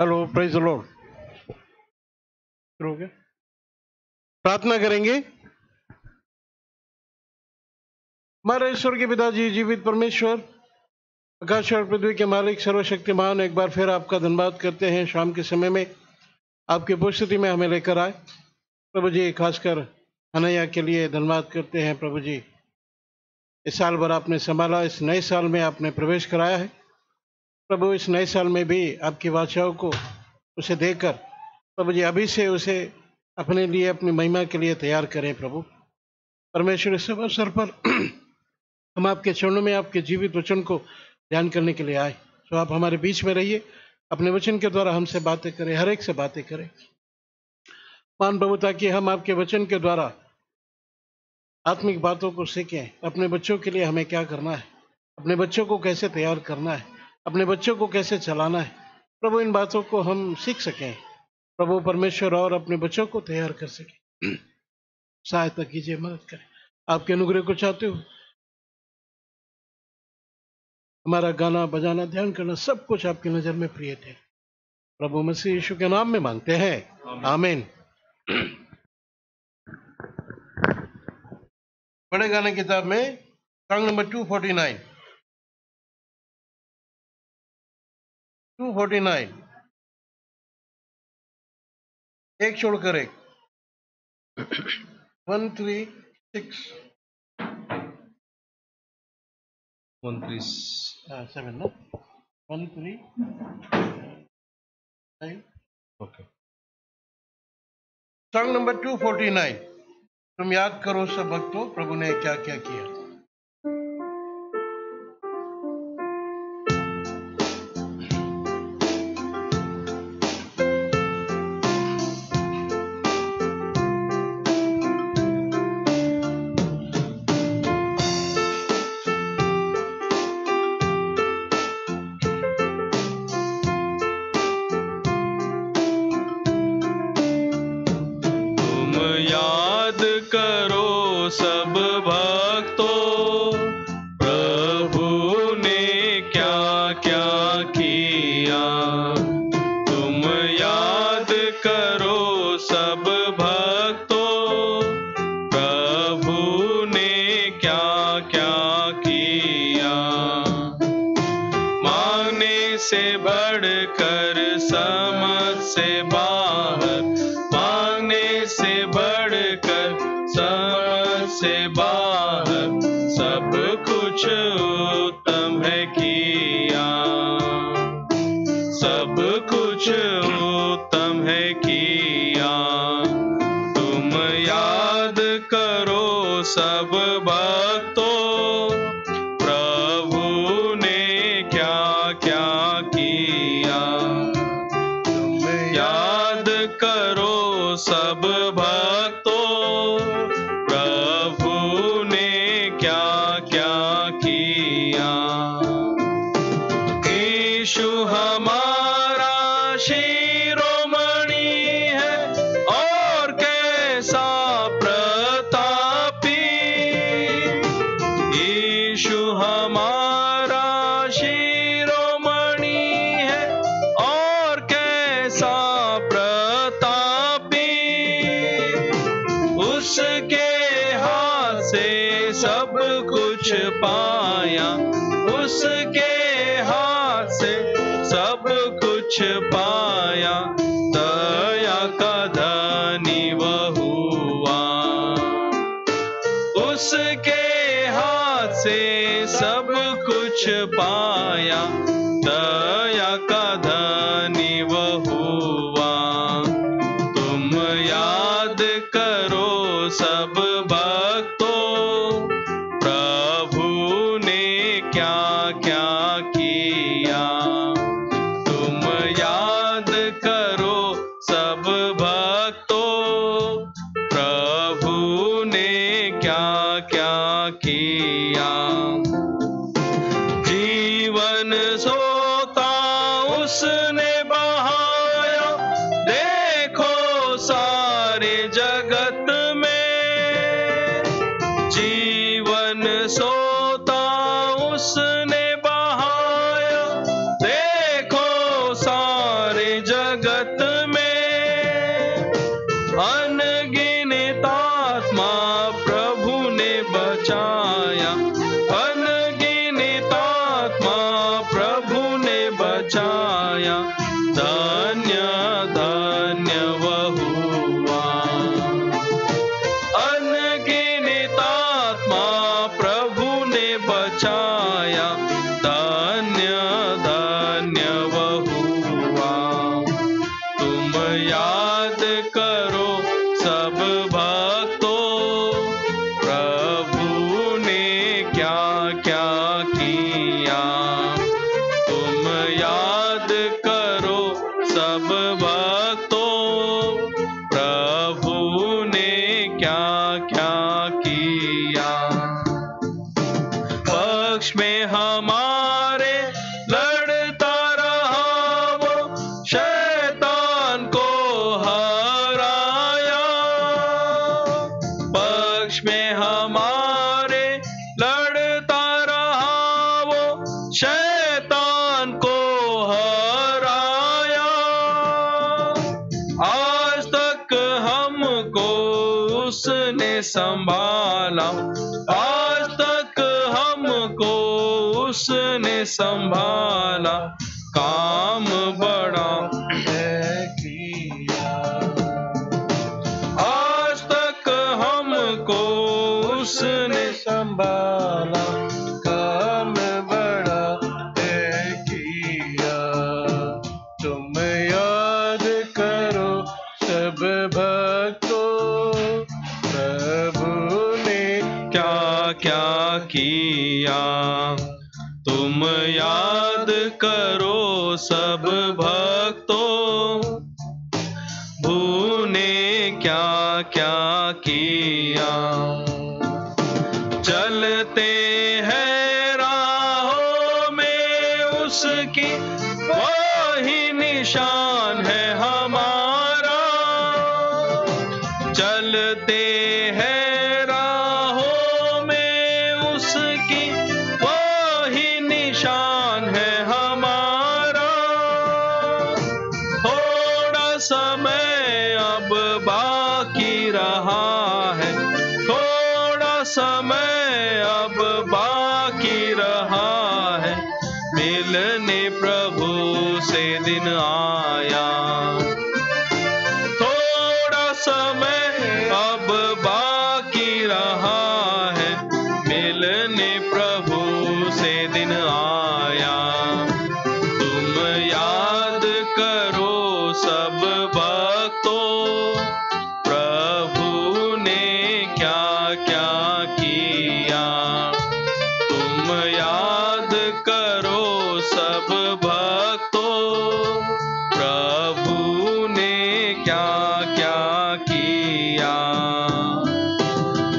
Hello, praise the Lord. शुरू हो गया। प्रार्थना करेंगे। हमारे ईश्वर के पिताजी, जीवित परमेश्वर, आकाश और पृथ्वी के मालिक, सर्वशक्तिमान, एक बार फिर आपका धन्यवाद करते हैं। शाम के समय में आपकी उपस्थिति में हमें लेकर आए प्रभु जी। खासकर हनैया के लिए धन्यवाद करते हैं प्रभु जी। इस साल भर आपने संभाला, इस नए साल में आपने प्रवेश कराया है प्रभु। इस नए साल में भी आपकी वाचाओं को उसे देकर प्रभु जी अभी से उसे अपने लिए, अपनी महिमा के लिए तैयार करें प्रभु परमेश्वर। इस अवसर पर हम आपके चरणों में आपके जीवित वचन को ध्यान करने के लिए आए। तो आप हमारे बीच में रहिए, अपने वचन के द्वारा हमसे बातें करें, हर एक से बातें करें मान प्रभु, ताकि हम आपके वचन के द्वारा आत्मिक बातों को सीखें। अपने बच्चों के लिए हमें क्या करना है, अपने बच्चों को कैसे तैयार करना है, अपने बच्चों को कैसे चलाना है प्रभु, इन बातों को हम सीख सकें प्रभु परमेश्वर, और अपने बच्चों को तैयार कर सकें। सहायता कीजिए, मदद करें। आपके अनुग्रह को चाहते हो। हमारा गाना बजाना, ध्यान करना, सब कुछ आपकी नजर में प्रिय थे। प्रभु मसीह यीशु के नाम में मांगते हैं, आमीन। बड़े गाने किताब में सॉन्ग नंबर 249 एक छोड़कर एक 137 ना 139 ओके। Song number 249। तुम याद करो सब भक्तों, प्रभु ने क्या क्या किया। सब भक्तों, प्रभु ने क्या क्या किया। तुम याद करो सब भक्तों, प्रभु ने क्या क्या किया। मांगने से बढ़कर, समझ से बाहर, मांगने से बढ़कर, समझ से बाहर, सब कुछ उत्तम है किया। सब कुछ उत्तम है किया। तुम याद करो सब भक्तों, प्रभु ने क्या क्या किया। तुम याद करो सब भक्तों, प्रभु ने क्या क्या किया। यीशु हमारा शिरोमणि है, और कैसा प्रतापी। यीशु हमारा शिरोमणि है, और कैसा प्रतापी। उसके हाथ से सब कुछ पाया, उसके हाथ से सब कुछ पाया। दया का धनी वह हुआ, उसके हाथ से सब कुछ पाया। दया का धनी वह हुआ। तुम याद करो सब भक्तों, प्रभु ने क्या क्या किया। तुम याद करो सब भक्तों, प्रभु ने क्या क्या किया। जीवन सोता उसने बहाया, देखो सारे जगत में। जीवन सोता उसने बहाया, देखो सारे जगत सब भक्तों, प्रभु ने क्या क्या किया। पक्ष में हमारे लड़ता रहा वो, शैतान को हराया। पक्ष में हमारे लड़ता रहा वो, शैतान को हराया। आज तक हमको उसने संभाला, आज तक हमको उसने संभाला, काम बड़ा है किया। आज तक हमको उसने संभाला, काम बड़ा है किया। तुम याद करो सब भक्तों, प्रभु ने क्या क्या किया। तुम याद करो सब भक्तों, प्रभु ने क्या क्या किया। चलते हैं राहों में उसकी, वही निशान है हमारा। चलते हैं राहों में उसकी, वही निशान है हमारा। थोड़ा समय अब बाकी रहा है, थोड़ा समय अब बाकी रहा है, मिलने प्रभु से दिन आया। थोड़ा समय अब बाकी रहा है, मिलने प्रभु से दिन आया। तुम याद करो सब भक्तों, प्रभु ने क्या क्या किया। तुम याद करो सब भक्तों, प्रभु ने क्या क्या किया।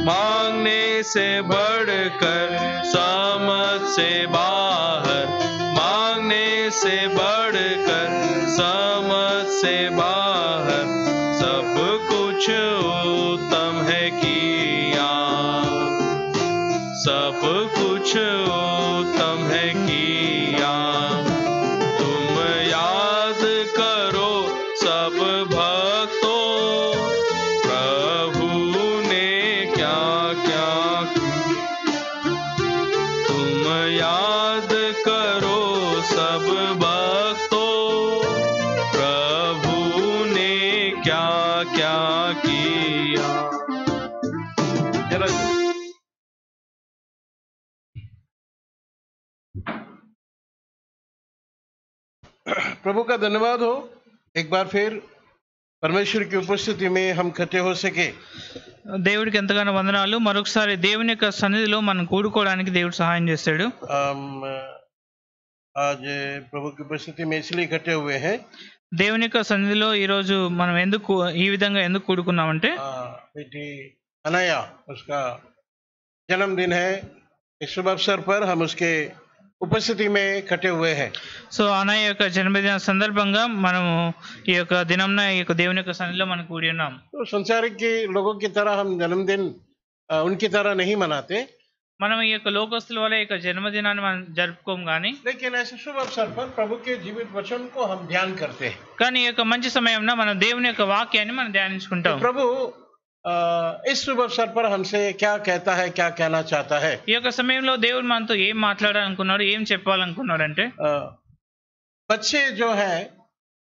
मांगने से बढ़कर समझ से बाहर, मांगने से बढ़कर समझ से बाहर, सब कुछ उत्तम है किया। सब कुछ उत्तम है किया। तुम याद करो सब भक्तों, प्रभु ने क्या क्या किया। तुम याद करो सब भक्तों, प्रभु ने क्या क्या किया। प्रभु का धन्यवाद हो, एक बार फिर परमेश्वर की उपस्थिति में हम इकट्ठे हो सके। దేవుడికి ఎంతగానో వందనాలు. మరొకసారి దేవుని యొక్క సన్నిధిలో మనం కూడుకోవడానికి దేవుడు సహాయం చేశాడు. आज प्रभु की उपस्थिति में इसलिए इकट्ठे हुए हैं, దేవుని యొక్క సన్నిధిలో ఈ రోజు మనం ఎందుకు ఈ విధంగా ఎందుకు కూడుకున్నామంటే, बेटी अनाया उसका जन्मदिन है। इस शुभ अवसर पर हम उसके उपस्थिति में इकट्ठे हुए हैं। సో అన్నయ్య యొక్క జన్మదిన సందర్భంగా మనము ఈ యొక్క దినంన ఈ యొక్క దేవుని యొక్క సన్నిధిలో మనం కూడి ఉన్నాం. तो संसारिक के लोगों की तरह हम जन्मदिन उनकी तरह नहीं मनाते, మనం ఈ యొక్క లోకస్తుల వల్ల ఈ యొక్క జన్మదినాన్ని మనం జరుపుకోం కానీ, लेकिन ऐसे शुभ अवसर पर प्रभु के जीवित वचन को हम ध्यान करते हैं। కానీ ఈ యొక్క మంచి సమయంలో మనం దేవుని యొక్క వాక్యాన్ని మనం ధ్యానించుకుంటాం. प्रभु इस शुभ अवसर पर हमसे क्या कहता है, क्या कहना चाहता है। ఈ యొక్క సమయంలో దేవుడు మనతో ఏం మాట్లాడాలనుకున్నాడు, ఏం చెప్పాలనుకున్నాడు అంటే, बच्चे जो है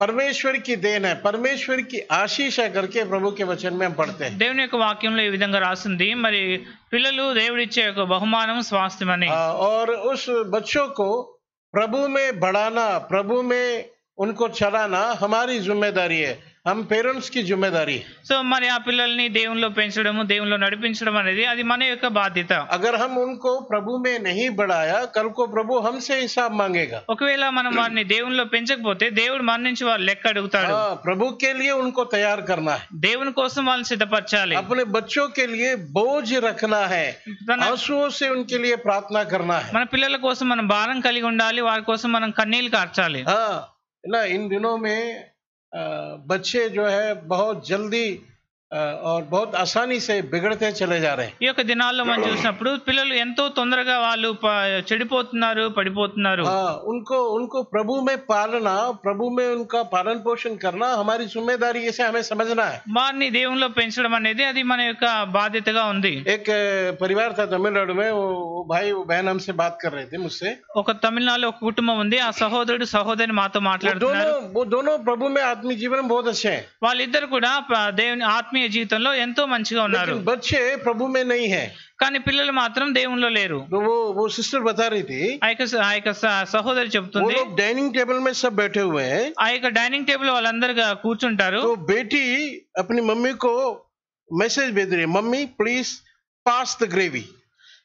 परमेश्वर की देन है, परमेश्वर की आशीष है करके प्रभु के वचन में हम पढ़ते हैं। దేవుని యొక్క వాక్యంలో ఈ విధంగా రాసింది, మరి పిల్లలు దేవుడిచ్చే యొక్క బహుమానం స్వాస్థ్యమని. और उस बच्चों को प्रभु में बढ़ाना, प्रभु में उनको चलाना हमारी जिम्मेदारी है। हम पेरेंट्स की जिम्मेदारी है। సో మరి ఆ పిల్లల్ని దేవునిలో పెంచడము దేవునిలో నడిపించడం అనేది అది మన యొక్క బాధ్యత. अगर हम उनको प्रभु में नहीं बढ़ाया, कल को प्रभु हमसे हिसाब मांगेगा। ఒకవేళ మనం వారిని దేవునిలో పెంచకపోతే దేవుడు మన నుంచి వారు లెక్క అడుగుతాడు. प्रभु के लिए उनको तैयार करना है, దేవుని కోసం వాళ్ళని సిద్ధపరచాలి. अपने बच्चों के लिए बोझ रखना है, आंसुओं से उनके लिए प्रार्थना करना है। మన పిల్లల కోసం మనం భారం కలిగి ఉండాలి, వారి కోసం మనం కన్నీళ్లు కార్చాలి. हाँ ना, इन दिनों में बच्चे जो है बहुत जल्दी और बहुत आसानी से बिगड़ते चले जा रहे हैं। ఈ యొక్క దినాల్లో మనం చూసినప్పుడు పిల్లలు ఎంతో తొందరగా వాళ్ళు చెడిపోతున్నారు, పడిపోతున్నారు. उनको उनको प्रभु में पालना, प्रभु में उनका पालन पोषण करना हमारी जिम्मेदारी, इसे हमें समझना है। వారిని దేవునిలో పెంచడం అనేది అది మన యొక్క బాధ్యతగా ఉంది. एक परिवार था तमिलनाडु में, वो भाई वो बहन हमसे बात कर रहे थे मुझसे। ఒక తమిళనాడులో ఒక కుటుంబం ఉంది, ఆ సహోదరుడు సహోదరి మాతో మాట్లాడుతున్నారు. वो दोनों प्रभु में आत्मिक जीवन में बहुत अच्छे हैं, వాళ్ళిద్దరు కూడా దేవుని ఆత్మీయ జీవితంలో ఎంతో మంచిగా ఉన్నారు. लेकिन बच्चे प्रभु में नहीं है। కానీ పిల్లలు మాత్రం దేవునిలో లేరు. तो वो सिस्टर बता रही थी, ఆ యొక్క సహోదరి वो చెప్తుంది, लोग डाइनिंग टेबल में सब बैठे हुए हैं, ఆ యొక్క డైనింగ్ టేబుల్ వాళ్ళందరూ కూర్చుంటారు. तो बेटी अपनी मम्मी को मैसेज भेज रही है, mummy please pass the gravy.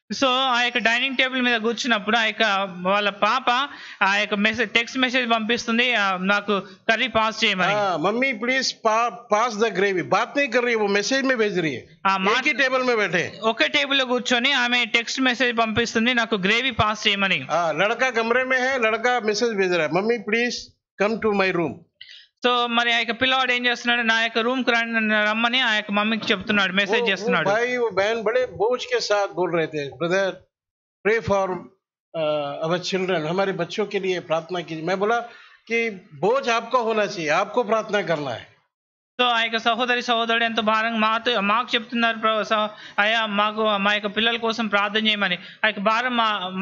So ఆ యొక్క డైనింగ్ టేబుల్ మీద కూర్చున్నప్పుడు ఆ యొక్క వాళ్ళ పాప ఆ యొక్క మెసేజ్ టెక్స్ట్ మెసేజ్ పంపిస్తుంది, నాకు కర్రీ పాస్ చేయమని. Mummy please pass the gravy. बात नहीं कर रही है, वो मैसेज में भेज रही है, एक ही टेबल में बैठे। ఒకే టేబుల్ లో కూర్చొని ఆమె టెక్స్ట్ మెసేజ్ పంపిస్తుంది, నాకు గ్రేవీ పాస్ చేయమని. लड़का कमरे में है, लड़का मैसेज भेज रहा है, mummy please come to my room. So మరి ఆ యొక్క పిల్లవాడు ఏం చేస్తున్నాడు, నా యొక్క రూమ్ కు రమ్మని ఆ యొక్క మమ్మీకి చెప్తున్నాడు, మెసేజ్ చేస్తున్నాడు. भाई वो बहन बड़े बोझ के साथ बोल रहे थे, brother pray for our children, हमारे बच्चों के लिए प्रार्थना कीजिए। मैं बोला कि बोझ आपका होना चाहिए, आपको प्रार्थना करना है। సో ఆ యొక్క సహోదరుడు ఎంతో భారంగా మాకు చెప్తున్నారు, అయ్యా మాకు మా యొక్క పిల్లల కోసం ప్రార్థన చేయమని. ఆ యొక్క భారం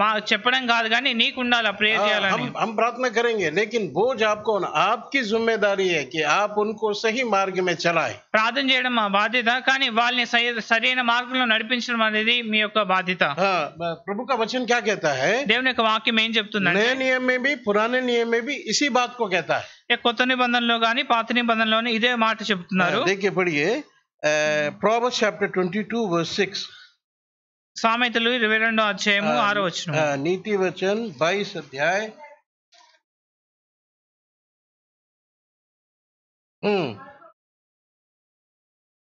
మా చెప్పడం కాదు కానీ నీకు ఉండాలి ప్రేయర్ చేయాలని. हम प्रार्थना करेंगे, लेकिन बोझ आपको होना, आपकी जिम्मेदारी है कि आप उनको सही मार्ग में चलाएं। ప్రార్థన చేయడం మా బాధ్యత, కానీ వాళ్ళని సరైన మార్గంలో నడిపించడం అనేది మీ యొక్క బాధ్యత. प्रभु का वचन क्या कहता है? దేవుని యొక్క వాక్యం ఏం చెప్తుందంటే, नए नियम में भी पुराने नियम में भी इसी बात को कहता है। కొత్త నిబంధనలో గాని పాత నిబంధనలోని ఇదే మాట చెప్తున్నారు. देखिए पढ़िए Proverbs chapter 22 verse 6। సామెతలు 22వ అధ్యాయము 6వ వచనం. नीति वचन 22 अध्याय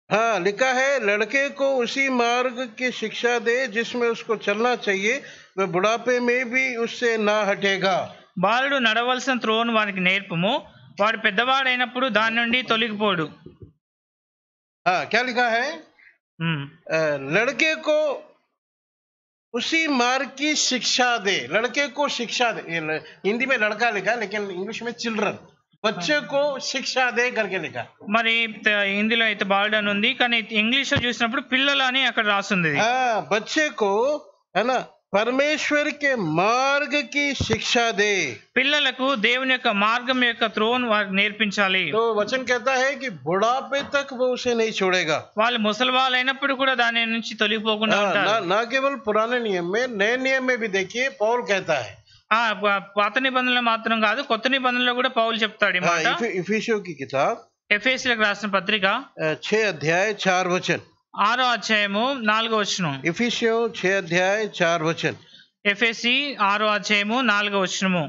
हाँ लिखा है, लड़के को उसी मार्ग की शिक्षा दे जिसमें उसको चलना चाहिए, वह बुढ़ापे में भी उससे ना हटेगा। బాలుడు నడవలసిన త్రోవను వానికి నేర్పుము, వాడు పెద్దవాడైనప్పుడు దాని నుండి తొలగిపోడు. हाँ क्या लिखा है? लड़के को उसी मार्ग की शिक्षा दे, लड़के को शिक्षा दे। हिंदी में लड़का लिखा, लेकिन इंग्लिश में चिल्ड्रन, बच्चे को शिक्षा दे करके लिखा। మరి హిందీలో అయితే బాలుడు అని ఉంది, కానీ ఇంగ్లీష్ లో చూసినప్పుడు పిల్లలు అని అక్కడ రాస్తుంది. बच्चे को है ना परमेश्वर के मार्ग की शिक्षा दे, పిల్లలకు దేవుని యొక్క మార్గం యొక్క త్రోవను వారికి నేర్పించాలి. तो वचन कहता है कि बुढ़ापे तक वो उसे नहीं छोड़ेगा। వాళ్ళు ముసలి వాళ్ళు అయినప్పుడు కూడా దాని నుంచి తొలగిపోకుండా ఉంటారు. ना केवल पुराने नियम में, नए नियम में भी देखिए पौल कहता है। పాత నిబంధనలు మాత్రం కాదు, కొత్త నిబంధనలో కూడా పౌలు చెప్తాడు ఈ మాట. इफिसियों की किताब ఎఫెసీయులకు రాసిన పత్రిక 6 अध्याय 4 वचन। 6వ అధ్యాయము 4వ వచనం. इफिसियों 6 अध्याय 4 वचन। ఎఫెసీ 6వ అధ్యాయము 4వ వచనము.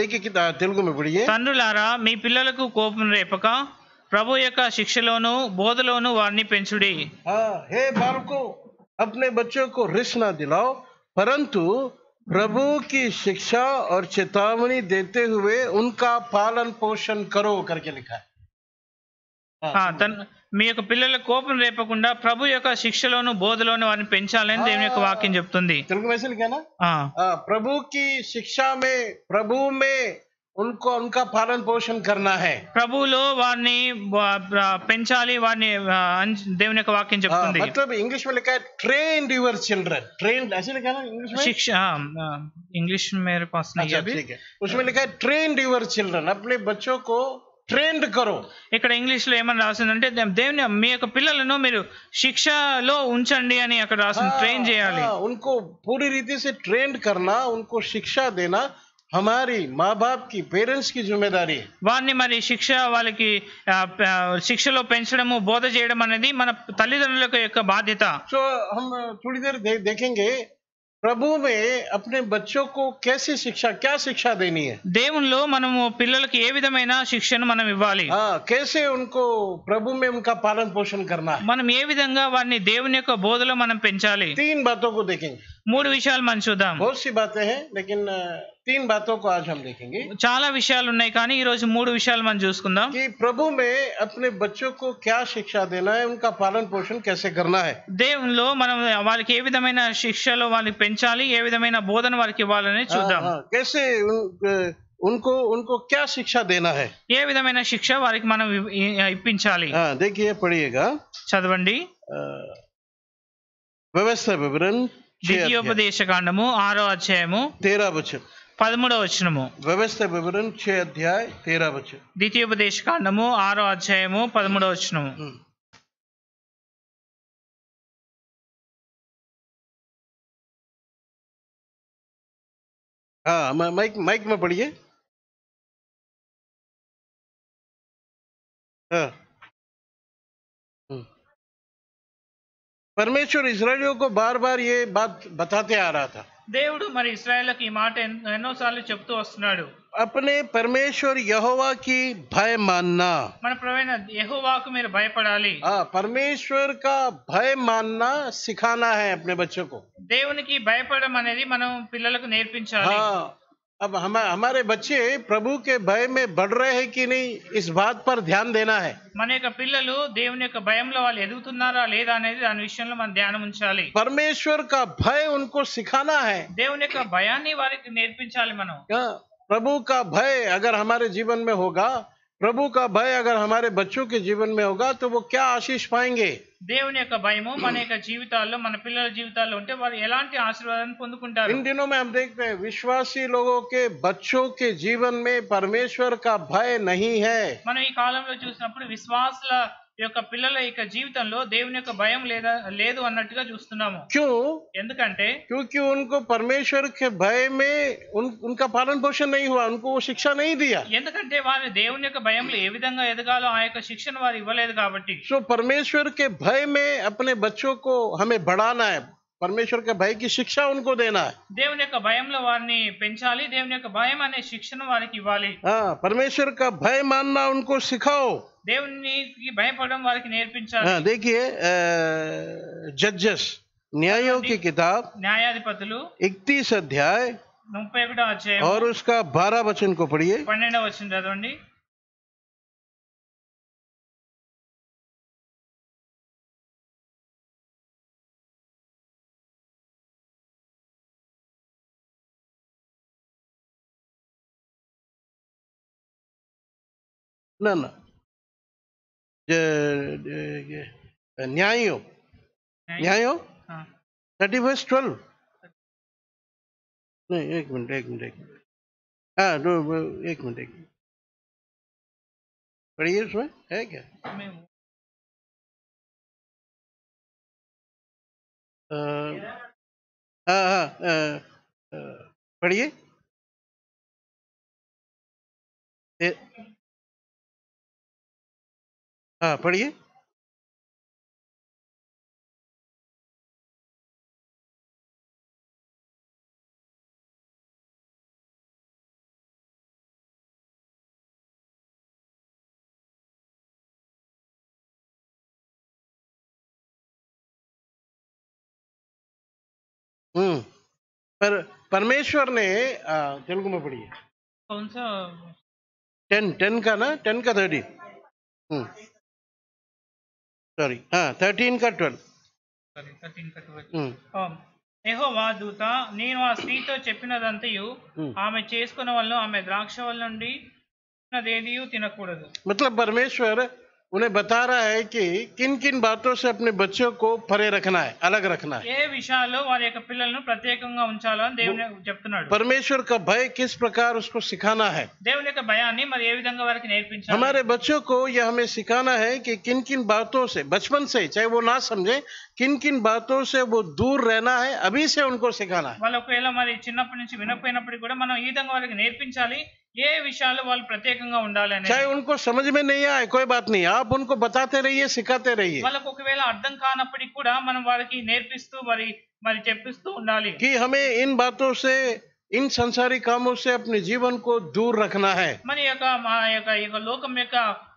देखिए किताब तेलुगु में पढ़िए। తండ్రులారా మీ పిల్లలకు కోపం రేపక ప్రభు యొక్క శిక్షలోను బోధలోను వారిని పెంచుడి. हे बालकों, अपने बच्चों को रिस ना दिलाओ, परंतु प्रभु की शिक्षा और चेतावनी देते हुए उनका पालन पोषण करो करके लिखा है। మీ యొక్క పిల్లల కోపం రేపకుండా ప్రభు యొక్క శిక్షలోను బోధలోను వారిని పెంచాలని దేవుని యొక్క వాక్యం చెప్తుంది. తెలుగు में लिखा ना, प्रभु की शिक्षा में, प्रभु में उनको उनका पालन पोषण करना है। ప్రభువులో వారిని పెంచాలి, వారిని దేవుని యొక్క వాక్యం చెప్తుంది. मतलब इंग्लिश में लिखा है ट्रेन यूर चिल्ड्रन, ट्रेन ऐसे लिखा है ना इंग्लिश में। शिक्षा इंग्लिश मेरे पास नहीं है अभी। ठीक है, उसमें लिखा है ट्रेन यूर चिल्ड्रन, अपने बच्चों को ट्रेंड करो। ఇక్కడ ఇంగ్లీష్ లో ఏమని రాసిందంటే దేవుని మీ యొక్క పిల్లలను మీరు శిక్షలో ఉంచండి అని అక్కడ రాసింది. ట్రైన్ చేయాలి, उनको पूरी रीति से ट्रेंड करना, उनको शिक्षा देना हमारी माँ बाप की, पेरेंट्स की जिम्मेदारी है। వారిని మరి వాళ్ళకి శిక్షలో పెంచడము బోధ చేయడం అనేది మన తల్లిదండ్రుల యొక్క బాధ్యత. సో हम थोड़ी देर देखेंगे प्रभु में अपने बच्चों को कैसी शिक्षा, क्या शिक्षा देनी है। దేవునిలో మనము పిల్లలకి ఏ విధమైన శిక్షను మనం ఇవ్వాలి, कैसे उनको प्रभु में उनका पालन पोषण करना है, మనం ఏ విధంగా వారిని దేవుని యొక్క బోధలో మనం పెంచాలి. 3 बातों को देखेंगे। 3 విషయాలు మనం చూద్దాం. बहुत सी बातें हैं लेकिन 3 बातों को आज हम देखेंगे। చాలా విషయాలు ఉన్నాయి కానీ ఈ రోజు 3 విషయాలు మనం చూసుకుందాం. कि प्रभु में अपने बच्चों को क्या शिक्षा देना है, उनका पालन पोषण कैसे करना है। దేవునిలో మనం వాళ్ళకి ఏ విధమైన శిక్షలో వాళ్ళకి పెంచాలి, ఏ విధమైన బోధన వారికి ఇవ్వాలని చూద్దాం. कैसे उनको क्या शिक्षा देना है, ఏ విధమైన శిక్ష వారికి మనం ఇప్పించాలి. देखिए पढ़िएगा, చదవండి. व्यवस्था विवरण ద్వితీయోపదేశ కాండము 6వ అధ్యాయము 13 वचन। 13వ వచనము. व्यवस्था विवरण 6 अध्याय 13 वचन। ద్వితీయోపదేశ కాండము 6వ అధ్యాయము 13వ వచనము. हाँ, माइक में पढ़िए। हाँ, परमेश्वर इस्राएलियों को बार बार ये बात बताते आ रहा था। దేవుడు మరి ఇశ్రాయేలుకి ఈ మాట ఎన్నోసార్లు చెప్తూ వస్తున్నాడు. अपने परमेश्वर यहोवा की भय मानना, మన ప్రభువైన యెహోవాకు మీరు భయపడాలి. परमेश्वर का भय मानना सिखाना है अपने बच्चों को। దేవునికి భయపడడం అనేది మనం పిల్లలకు నేర్పించాలి. अब हमारे बच्चे प्रभु के भय में बढ़ रहे हैं कि नहीं, इस बात पर ध्यान देना है। మన యొక్క పిల్లలు దేవుని యొక్క భయంలో వాళ్ళు ఎదుగుతున్నారా లేదా అనేది దాని విషయంలో మనం ధ్యానం ఉంచాలి. परमेश्वर का भय उनको सिखाना है। దేవుని యొక్క భయాన్ని వారికి నేర్పించాలి మనం. प्रभु का भय अगर हमारे जीवन में होगा, प्रभु का भय अगर हमारे बच्चों के जीवन में होगा तो वो क्या आशीष पाएंगे। దేవుని యొక్క భయము మన యొక్క జీవితాల్లో, మన పిల్లల జీవితాల్లో ఉంటే వారు ఎలాంటి ఆశీర్వాదాన్ని పొందుకుంటారు. इन दिनों में हम देखते हैं विश्वासी लोगों के बच्चों के जीवन में परमेश्वर का भय नहीं है। మనం ఈ కాలంలో చూసినప్పుడు విశ్వాసుల యొక్క పిల్లల యొక్క జీవితంలో దేవుని యొక్క భయం లేదు అన్నట్టుగా చూస్తున్నాము. क्यों? ఎందుకంటే क्योंकि उनको परमेश्वर के भय में उनका पालन पोषण नहीं हुआ, उनको वो शिक्षा नहीं दिया। ఎందుకంటే వారు దేవుని యొక్క భయంలో ఏ విధంగా ఎదగాలో ఆ యొక్క శిక్షను వారు ఇవ్వలేదు కాబట్టి. सो परमेश्वर के भय में अपने बच्चों को हमें बढ़ाना है, परमेश्वर के भय की शिक्षा उनको देना है। దేవుని యొక్క భయంలో వారిని పెంచాలి, దేవుని యొక్క భయం అనే శిక్షను వారికి ఇవ్వాలి. परमेश्वर का भय मानना उनको सिखाओ। దేవునికి భయపడడం వారికి నేర్పించాలి. देखिए जजेस, न्यायों की किताब న్యాయాధిపతులు 31 अध्याय 31వ అధ్యాయం और उसका 12 वचन को पढ़िए। 12వ వచనం చదవండి. ना न्यायों 31:12 नहीं, एक मिनट हाँ, एक मिनट पढ़िए, उसमें है क्या? हाँ, पढ़िए। हाँ, पढ़िए। पर परमेश्वर ने तेलुगु में पढ़िए। कौन सा? 10 का ना, 10 का 13 सॉरी, हाँ 13 का 12 యెహోవా దూత, నేను ఆ స్త్రీతో చెప్పినదంతయు ఆమె చేసుకున్న వల్ల ఆమె ద్రాక్ష వల్ల నుండి తినకూడదు. मतलब परमेश्वर उन्हें बता रहा है कि किन किन बातों से अपने बच्चों को परे रखना है, अलग रखना है। ఏ విషయాల్లో వారి యొక్క పిల్లలను ప్రత్యేకంగా ఉంచాలో అని దేవుని చెప్తున్నాడు. परमेश्वर का भय किस प्रकार उसको सिखाना है। దేవుని యొక్క భయాన్ని మరి ఏ విధంగా వారికి నేర్పించాలి. हमारे बच्चों को यह हमें सिखाना है कि किन किन बातों से बचपन से, चाहे वो ना समझे, किन किन बातों से वो दूर रहना है, अभी से उनको सिखाना है। వాళ్ళు ఒకవేళ మరి చిన్నప్పటి నుంచి వినకపోయినప్పటికీ కూడా మనం ఈ విధంగా వారికి నేర్పించాలి ఏ విషయాల్లో వాళ్ళు ప్రత్యేకంగా ఉండాలి అని. चाहे उनको समझ में नहीं आए, कोई बात नहीं, आप उनको बताते रहिए, सिखाते रहिए వాళ్ళకు ఒకవేళ అర్థం కానప్పటికీ కూడా మనం వారికి నేర్పిస్తూ మరి చెప్పిస్తూ ఉండాలి कि हमें इन बातों से, इन संसारी कामों से अपने जीवन को दूर रखना है। మన యొక్క మా యొక్క ఈ యొక్క లోకం యొక్క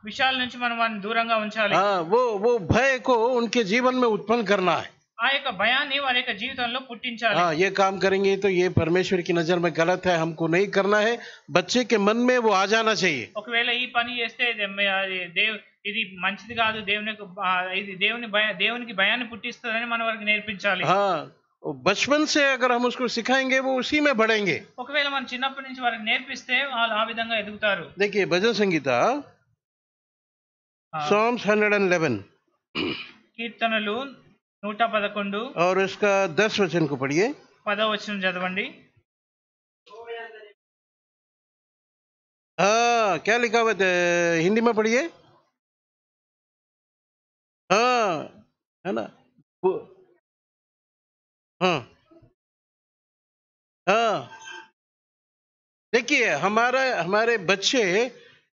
విషయాల నుంచి మనం వారిని దూరంగా ఉంచాలి. हाँ, वो भय को उनके जीवन में उत्पन्न करना है। ఆ యొక్క భయాన్ని వారి యొక్క జీవితంలో పుట్టించాలి. हाँ, ये काम करेंगे तो ये परमेश्वर की नजर में गलत है, हमको नहीं करना है। बच्चे के मन में वो आ जाना चाहिए। ఒకవేళ ఈ పని చేస్తే ఇది మంచిది కాదు, ఇది దేవునికి భయాన్ని పుట్టిస్తుందని మనం వారికి నేర్పించాలి. हाँ, बचपन से अगर हम उसको सिखाएंगे वो उसी में बढ़ेंगे। ఒకవేళ మనం చిన్నప్పటి నుంచి వారికి నేర్పిస్తే వాళ్ళు ఆ విధంగా ఎదుగుతారు. देखिए भजन संगीता Psalms 111 కీర్తనలు 111 और इसका 10 वचन को पढ़िए। 10వ వచనం చదవండి. हाँ, क्या लिखा हुआ है हिंदी में पढ़िए। हाँ, है ना। हाँ हाँ, देखिए हमारे बच्चे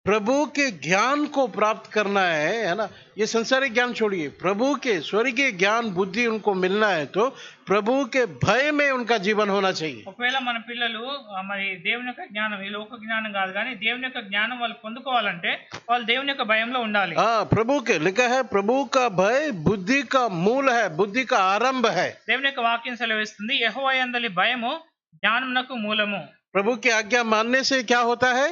प्रभु के ज्ञान को प्राप्त करना है ना। ये संसारिक ज्ञान छोड़िए, प्रभु के स्वर्गीय ज्ञान बुद्धि उनको मिलना है तो प्रभु के भय में उनका जीवन होना चाहिए। ఒకవేళ మన పిల్లలు మరి దేవుని యొక్క జ్ఞానం, ఈ లోక జ్ఞానం కాదు కానీ దేవుని యొక్క జ్ఞానం వాళ్ళు పొందుకోవాలంటే వాళ్ళు దేవుని యొక్క భయంలో ఉండాలి. हाँ, प्रभु के लिखा है प्रभु का भय बुद्धि का मूल है, बुद्धि का आरंभ है। దేవుని యొక్క వాక్యం సెలవిస్తుంది యెహోవా యందలి భయము జ్ఞానమునకు మూలము. प्रभु की आज्ञा मानने से क्या होता है?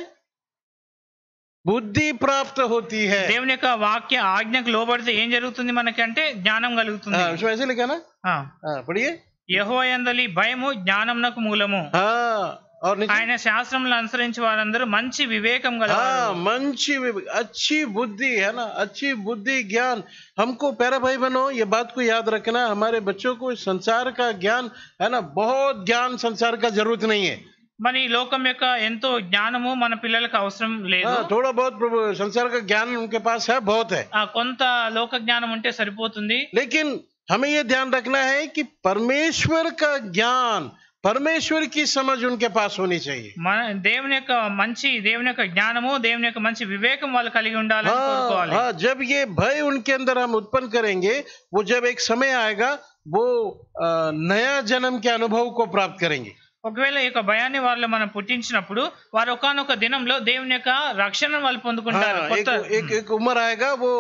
बुद्धि प्राप्त होती है। దేవుని యొక్క వాక్య ఆజ్ఞకు లోబడితే ఏం జరుగుతుంది మనకంటే జ్ఞానం కలుగుతుంది. उसमें ऐसे लिखा ना। हाँ, पढ़िए। యెహోవా యందలి భయము జ్ఞానమునకు మూలము. हाँ, और ఆయన శాస్త్రములను అనుసరించి వారందరూ మంచి వివేకం గలవారు. हाँ, अच्छी बुद्धि है ना, अच्छी बुद्धि ज्ञान। हमको प्यारा भाई बहनों ये बात को याद रखना, हमारे बच्चों को संसार का ज्ञान है ना, बहुत ज्ञान संसार का जरूरत नहीं है। మరి ఈ లోకం యొక్క ఎంతో జ్ఞానము మన పిల్లలకు అవసరం లేదు. थोड़ा बहुत प्रभु संसार का ज्ञान उनके पास है, बहुत है। కొంత లోక జ్ఞానం ఉంటే సరిపోతుంది. लेकिन हमें ये ध्यान रखना है कि परमेश्वर का ज्ञान, परमेश्वर की समझ उनके पास होनी चाहिए। మన దేవుని యొక్క జ్ఞానము, దేవుని యొక్క మంచి వివేకం వాళ్ళు కలిగి ఉండాలని కోరుకోవాలి. हाँ, जब ये भय उनके अंदर हम उत्पन्न करेंगे, वो जब एक समय आएगा वो नया जन्म के अनुभव को प्राप्त करेंगे। ఒకవేళ ఈ యొక్క భయాన్ని వాళ్ళు మనం పుట్టించినప్పుడు వారు ఒకానొక దినంలో దేవుని యొక్క రక్షణను వాళ్ళు పొందుకుంటారు. एक उम्र आएगा वो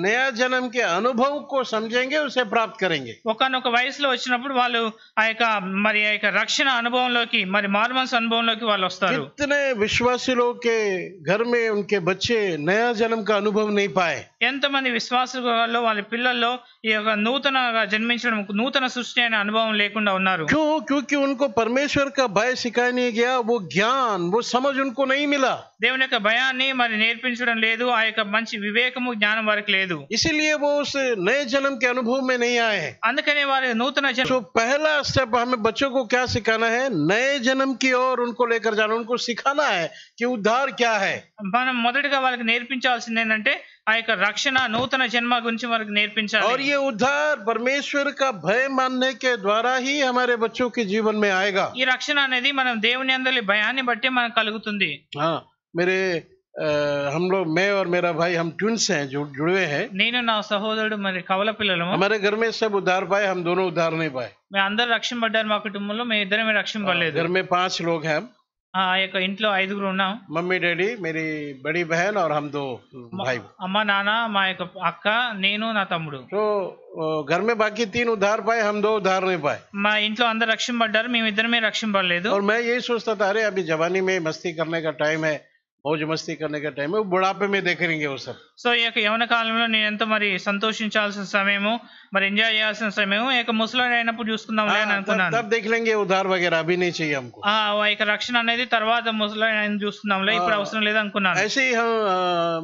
नया जन्म के अनुभव को समझेंगे, उसे प्राप्त करेंगे। ఒకానొక వయసులో వచ్చినప్పుడు వాళ్ళు ఆ యొక్క రక్షణ అనుభవంలోకి, మరి మారుమనసు అనుభవంలోకి వాళ్ళు వస్తారు. कितने विश्वासी लोग के घर में उनके बच्चे नया जन्म का अनुभव नहीं पाए। ఎంతమంది విశ్వాసులలో వాళ్ళ పిల్లల్లో ఈ యొక్క నూతనగా జన్మించడం, నూతన సృష్టి అనే అనుభవం లేకుండా ఉన్నారు. क्योंकि उनको परमेश्वर का भय सिखाया नहीं गया, वो ज्ञान, वो समझ उनको नहीं मिला। దేవుని యొక్క భయాన్ని మరి నేర్పించడం లేదు, ఆ యొక్క మంచి వివేకము జ్ఞానం వారికి లేదు. इसीलिए वो उस नए जन्म के अनुभव में नहीं आए हैं। అందుకనే వారి నూతన तो पहला स्टेप हमें बच्चों को क्या सिखाना है? नए जन्म की ओर उनको लेकर जाना, उनको सिखाना है कि उद्धार क्या है। మనం మొదటిగా వాళ్ళకి నేర్పించాల్సింది ఏంటంటే ఆ యొక్క రక్షణ, నూతన జన్మ గురించి వారికి నేర్పించాలి. और ये उद्धार परमेश्वर का भय मानने के द्वारा ही हमारे बच्चों के जीवन में आएगा। ఈ రక్షణ అనేది మనం దేవుని యందలి భయాన్ని బట్టి మనకు కలుగుతుంది. हाँ, हम लोग, मैं और मेरा भाई, हम ट्विन्स हैं, जुड़े हैं। నేను నా సహోదరుడు మరి కవల పిల్లలము. हमारे घर में सब उद्धार पाए, हम दोनों उद्धार नहीं पाए। మేము అందరూ రక్షింపబడ్డారు, మా కుటుంబంలో మేము ఇద్దరమే రక్షింపబడలేదు. घर में 5 लोग हैं। ఆ యొక్క ఇంట్లో 5గురు ఉన్నాం. मम्मी डैडी, मेरी बड़ी बहन और हम 2 भाई। అమ్మ, నాన్న, మా యొక్క అక్క, నేను, నా తమ్ముడు. तो घर में बाकी 3 उद्धार पाए, हम 2 उद्धार नहीं पाए। మా ఇంట్లో అందరు రక్షింపబడ్డారు, మేము ఇద్దరమే రక్షింపబడలేదు. और मैं यही सोचता था, अरे अभी जवानी में मस्ती करने का टाइम है, मौज मस्ती करने का टाइम है, वो बुढ़ापे में देखेंगे वो सब। సో ఈ యొక్క యవన కాలంలో నేను ఎంతో మరి సంతోషించాల్సిన సమయము, మరి ఎంజాయ్ చేయాల్సిన సమయము, ఈ యొక్క ముసలోడు అయినప్పుడు చూసుకుందాంలే అని हाँ, అనుకున్నాను. तब देख लेंगे उधार वगैरह, अभी नहीं चाहिए हमको। ఆ యొక్క రక్షణ అనేది తర్వాత ముసలోడు అయిన చూసుకుందాంలే, ఇప్పుడు అవసరం లేదు అనుకున్నాను. ऐसे ही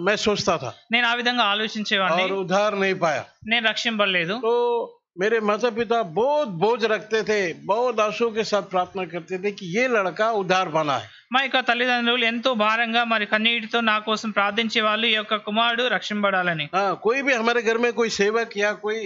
मैं सोचता था నేను ఆ విధంగా ఆలోచించేవాడిని. और उधार नहीं पाया। నేను రక్షింపబడలేదు. तो मेरे माता पिता बहुत बोझ रखते थे, बहुत आंसुओं के साथ प्रार्थना करते थे कि ये लड़का उधार पाना है। మా యొక్క తల్లిదండ్రులు ఎంతో భారంగా మరి కన్నీటితో నా కోసం ప్రార్థించే వాళ్ళు, ఈ యొక్క కుమారుడు రక్షింపబడాలని. हाँ, कोई भी हमारे घर में कोई सेवक या कोई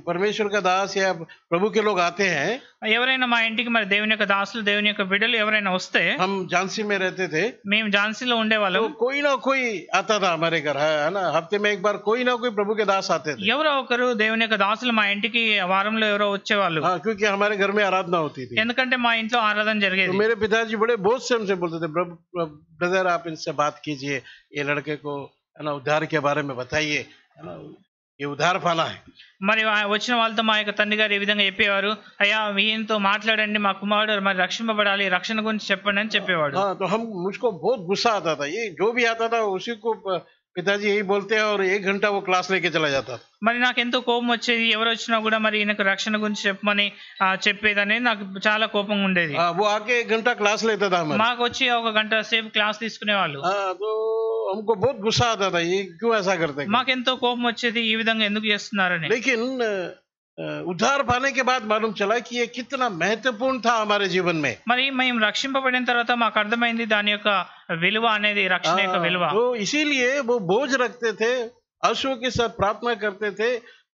परमेश्वर का दास या प्रभु के लोग आते हैं, ఎవరైనా మా ఇంటికి మరి దేవుని యొక్క దాసులు, దేవుని యొక్క బిడ్డలు ఎవరైనా వస్తే, हम झांसी में रहते थे, మేము ఝాన్సీలో ఉండేవాళ్ళం. तो कोई ना कोई आता था हमारे घर, है ना, हफ्ते में एक बार कोई ना कोई प्रभु के दास आते थे। ఎవరో ఒకరు దేవుని యొక్క దాసులు మా ఇంటికి వారంలో ఎవరో వచ్చేవాళ్ళు. हाँ, क्योंकि हमारे घर में आराधना होती थी। ఎందుకంటే మా ఇంట్లో ఆరాధన तो జరిగేది. मेरे पिताजी बड़े बोझ से हमसे बोलते थे, ब्रदर आप इनसे बात कीजिए, ये लड़के को, है ना, उद्धार के बारे में बताइए, है ना, ये उद्धार पाना है। మరి వచ్చిన వాళ్ళతో మా యొక్క తండ్రి గారు ఈ విధంగా చెప్పేవారు, అయ్యా ఈయనతో మాట్లాడండి, మా కుమారుడు మరి రక్షింపబడాలి, రక్షణ గురించి చెప్పండి అని చెప్పేవాడు. हाँ, तो मुझको बहुत गुस्सा आता था, ये जो भी आता था उसी को पिताजी यही बोलते हैं, और 1 घंटा वो क्लास लेके चला जाता था। మరి నాకు ఎంతో కోపం వచ్చేది, ఎవరు వచ్చినా కూడా మరి ఈయనకు రక్షణ గురించి చెప్పమని చెప్పేదని నాకు చాలా కోపం ఉండేది. हाँ, वो आके 1 घंटा क्लास लेता था हमारे। మాకు వచ్చి 1 గంట సేపు క్లాస్ తీసుకునేవాళ్ళు. हाँ, तो हमको बहुत गुस्सा आता था, ये क्यों ऐसा करते हैं। మాకెంతో కోపం వచ్చేది, ఈ విధంగా ఎందుకు చేస్తున్నారని. लेकिन उद्धार पाने के बाद मालूम चला कि ये कितना महत्वपूर्ण था हमारे जीवन में। మరి మేము రక్షింపబడిన తర్వాత మాకు అర్థమైంది దాని యొక్క విలువ అనేది, రక్షణ యొక్క విలువ. तो इसीलिए वो बोझ रखते थे, आंसुओं के साथ प्रार्थना करते थे,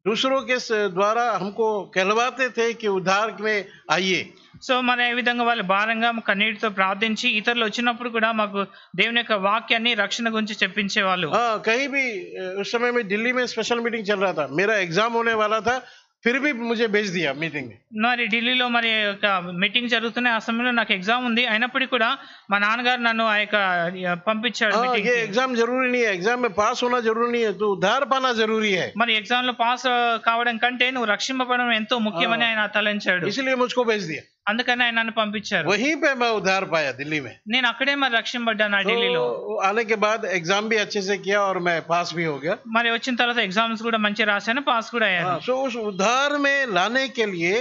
दूसरों के द्वारा हमको कहलवाते थे कि उद्धार में आइए। సో మరి ఏ విధంగా వాళ్ళు భారంగా కన్నీటితో ప్రార్థించి ఇతరులు వచ్చినప్పుడు కూడా మాకు దేవుని యొక్క వాక్యాన్ని, రక్షణ గురించి చెప్పించేవాళ్ళు. हाँ, कहीं भी उस समय में दिल्ली में स्पेशल मीटिंग चल रहा था, मेरा एग्जाम होने वाला था, फिर भी मुझे भेज दिया मीटिंग में। మరి ఢిల్లీలో మరి ఒక మీటింగ్ జరుగుతున్నాయి, ఆ సమయంలో నాకు ఎగ్జామ్ ఉంది, అయినప్పటికీ కూడా మా నాన్నగారు నన్ను ఆ యొక్క పంపించాడు हाँ, మీటింగ్ ये కి. एग्जाम जरूरी नहीं है, एग्जाम में पास होना जरूरी नहीं है, तो उद्धार पाना जरूरी है। మరి ఎగ్జామ్ లో పాస్ కావడం కంటే నువ్వు రక్షింపబడడం ఎంతో ముఖ్యమని ఆయన తలంచాడు. इसलिए मुझको भेज दिया, అందుకని ఆయన నన్ను పంపించారు. वहीं पे मैं उद्धार पाया दिल्ली में। నేను అక్కడే మరి రక్షింపబడ్డాను ఆ ఢిల్లీలో. तो आने के बाद एग्जाम भी अच्छे से किया और मैं पास भी हो गया। మరి వచ్చిన తర్వాత ఎగ్జామ్స్ కూడా మంచిగా రాశాను, పాస్ కూడా అయ్యాను. हाँ, सो उस उद्धार में लाने के लिए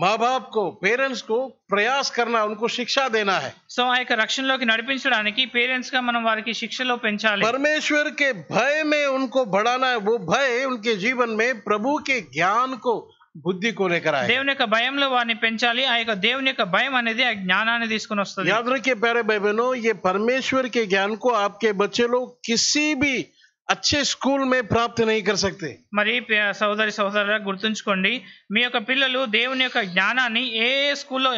माँ बाप को, पेरेंट्स को प्रयास करना, उनको शिक्षा देना है। సో ఆ యొక్క రక్షణలోకి నడిపించడానికి పేరెంట్స్ గా మనం వారికి శిక్షలో పెంచాలి. परमेश्वर के भय में उनको बढ़ाना है। वो भय उनके जीवन में प्रभु के ज्ञान को, बुद्धि को लेकर आए। దేవుని యొక్క భయంలో వారిని పెంచాలి. ఆ యొక్క దేవుని యొక్క భయం అనేది ఆ జ్ఞానాన్ని తీసుకొని వస్తుంది. याद रखिए प्यारे भाई बहनों, ये परमेश्वर के ज्ञान को आपके बच्चे लोग किसी भी अच्छे स्कूल में प्राप्त नहीं कर सकते। మరి సోదరి సోదరులకు గుర్తుంచుకోండి, మీ యొక్క పిల్లలు దేవుని యొక్క జ్ఞానాన్ని ఏ స్కూల్లో,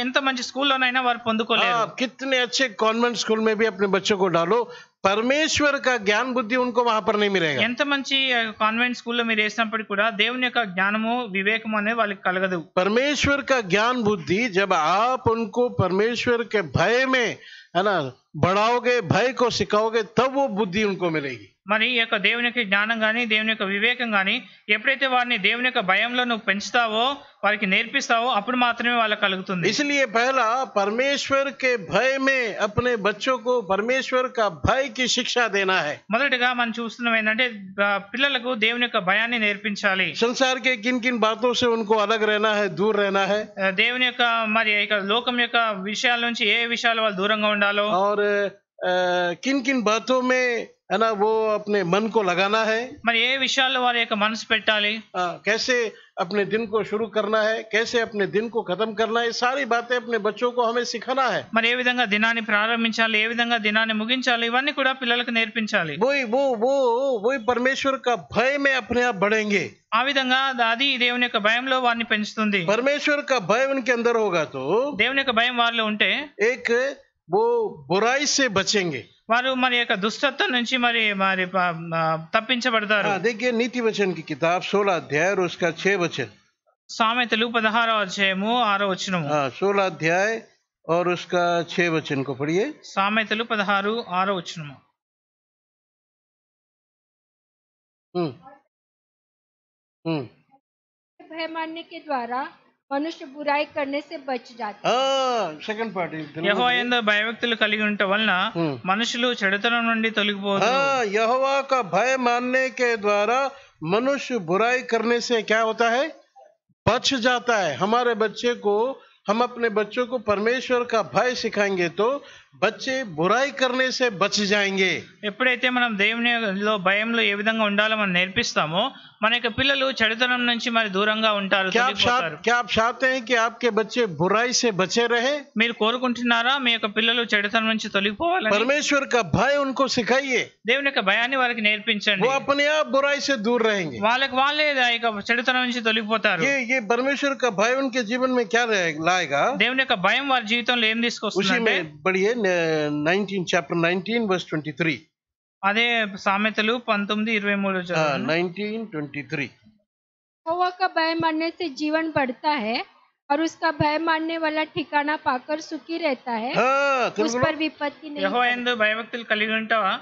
ఎంత మంచి స్కూల్లోనైనా వారు పొందుకోలేరు. आप कितने अच्छे कॉन्वेंट स्कूल में भी अपने बच्चों को डालो, परमेश्वर का ज्ञान बुद्धि उनको वहां पर नहीं मिलेगा। ఎంత మంచి కాన్వెంట్ స్కూల్లో మీరు వేసినప్పటికీ కూడా దేవుని యొక్క జ్ఞానము, వివేకము అనేది వాళ్ళకి కలగదు. परमेश्वर का ज्ञान बुद्धि जब आप उनको परमेश्वर के भय में, है ना, बढ़ाओगे, भय को सिखाओगे, तब वो बुद्धि उनको मिलेगी। మరి ఈ యొక్క దేవుని యొక్క జ్ఞానం కానీ, దేవుని యొక్క వివేకం కానీ ఎప్పుడైతే వారిని దేవుని యొక్క భయంలో నువ్వు పెంచుతావో, వారికి నేర్పిస్తావో, అప్పుడు మాత్రమే వాళ్ళకి కలుగుతుంది. इसलिए पहला परमेश्वर के भय में अपने बच्चों को परमेश्वर का भय की शिक्षा देना है। మొదటిగా మనం చూస్తున్నాం ఏంటంటే పిల్లలకు దేవుని యొక్క భయాన్ని నేర్పించాలి. संसार के किन किन बातों से उनको अलग रहना है, दूर रहना है, దేవుని యొక్క మరి ఇక లోకం యొక్క విషయాల నుంచి ఏ విషయాలు వాళ్ళు దూరంగా ఉండాలో, और किन किन बातों में, है ना, वो अपने मन को लगाना है, మరి ఏ విషయాల్లో వారి యొక్క మనసు పెట్టాలి, कैसे अपने दिन को शुरू करना है, कैसे अपने दिन को खत्म करना है, सारी बातें अपने बच्चों को हमें सिखाना है। మరి ఏ విధంగా దినాన్ని ప్రారంభించాలి, ఏ విధంగా దినాన్ని ముగించాలి, ఇవన్నీ కూడా పిల్లలకు నేర్పించాలి. वही परमेश्वर का भय में अपने आप बढ़ेंगे। ఆ విధంగా అది దేవుని యొక్క భయంలో వారిని పెంచుతుంది. परमेश्वर का भय उनके अंदर होगा तो దేవుని యొక్క భయం వారిలో ఉంటే एक वो बुराई से बचेंगे। వారు మరి యొక్క దుష్టత్వం నుంచి మరి మరి తప్పించబడతారు. देखिए नीति वचन की किताब 16 अध्याय और उसका 6 वचन। సామెతలు 16వ అధ్యాయము 6వ వచనము. 16 अध्याय और उसका 6 वचन को पढ़िए। సామెతలు 16 6వ వచనము. भय मानने के द्वारा मनुष्य बुराई करने से बच जाता है। हाँ, सेकंड पार्ट యెహోవా యందు భయభక్తులు కలిగి ఉండటం వలన మనుషులు చెడుతనం నుండి తొలగిపోదు. हाँ, यहोवा का भय मानने के द्वारा मनुष्य बुराई करने से क्या होता है, बच जाता है। हमारे बच्चे को, हम अपने बच्चों को परमेश्वर का भय सिखाएंगे तो बच्चे बुराई करने से बच जाएंगे। ఎప్పుడైతే మనం దేవునిలో భయంలో ఏ విధంగా ఉండాలో మనం నేర్పిస్తామో మన యొక్క పిల్లలు చెడుతనం నుంచి మరి దూరంగా ఉంటారు, తొలగిపోతారు. क्या आप चाहते हैं कि आपके बच्चे बुराई से बचे रहे? మీరు కోరుకుంటున్నారా మీ యొక్క పిల్లలు చెడుతనం నుంచి తొలగిపోవాలని? परमेश्वर का भय उनको सिखाइए, దేవుని యొక్క భయాన్ని వారికి నేర్పించండి. वो अपने आप बुराई से दूर रहेंगे। వాళ్ళకి వాళ్ళే ఆ యొక్క చెడుతనం నుంచి తొలగిపోతారు. ये परमेश्वर का भय उनके जीवन में क्या लाएगा? దేవుని యొక్క భయం వారి జీవితంలో ఏం उसी తీసుకొస్తుందంటే में बढ़िए 19 chapter 19 verse 23। అదే సామెతలు 19:23 చదువుతాను. 19:23। यहोवा का भय मानने से जीवन बढ़ता है और उसका भय मानने वाला ठिकाना पाकर सुखी रहता है, हाँ, उस पर विपत्ति नहीं యెహోవా पड़ती। యందు భయభక్తులు కలిగి ఉంటావా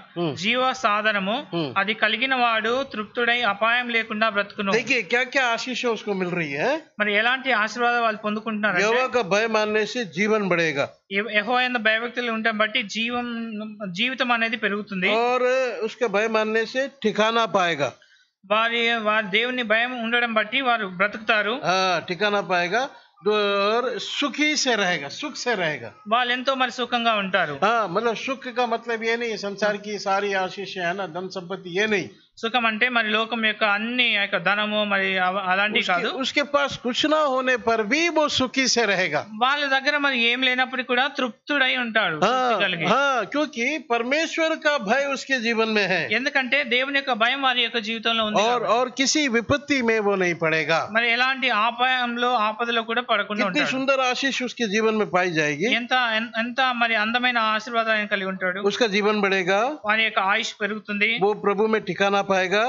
జీవ సాధనము అది కలిగిన వాడు తృప్తుడై అపాయం లేకుండా బ్రతుకును. देखिए क्या क्या आशीष उसको मिल रही है। మరి ఎలాంటి ఆశీర్వాదాలు వాళ్ళు పొందుకుంటున్నారు? यहोवा का भय मानने से जीवन बढ़ेगा యెహోవా యందు భయభక్తులు ఉండటం బట్టి జీవితం అనేది పెరుగుతుంది. और उसके भय मानने से ठिकाना पाएगा। వారి దేవుని భయం ఉండడం బట్టి వారు బ్రతుకుతారు. हाँ, ठिकाना पाएगा और सुखी से रहेगा, सुख से रहेगा। వాళ్ళు ఎంతో మరి సుఖంగా ఉంటారు. हाँ, मतलब सुख का मतलब ये नहीं संसार की सारी आशीष है ना, धन संपत्ति, ये नहीं। సుఖం అంటే మరి లోకం యొక్క అన్ని యొక్క ధనము మరి అలాంటివి కాదు. उसके पास कुछ ना होने पर भी वो सुखी से रहेगा। వాళ్ళ దగ్గర మరి ఏం లేనప్పుడు కూడా తృప్తుడై ఉంటాడు, తృప్తి కలిగి. हाँ, क्योंकि परमेश्वर का भय उसके जीवन में है ఎందుకంటే దేవుని యొక్క భయం వారి యొక్క జీవితంలో ఉంది. और किसी विपत्ति में वो नहीं पड़ेगा। మరి ఎలాంటి ఆపదలో కూడా పడకుండా कितनी ఉంటాడు. सुंदर आशीष उसके जीवन में पाई जाएगी। ఎంత మరి అందమైన ఆశీర్వాదాన్ని కలిగి ఉంటాడు. उसका जीवन बढ़ेगा, వారి యొక్క ఆయుష్ పెరుగుతుంది, वो प्रभु में ठिकाना पाएगा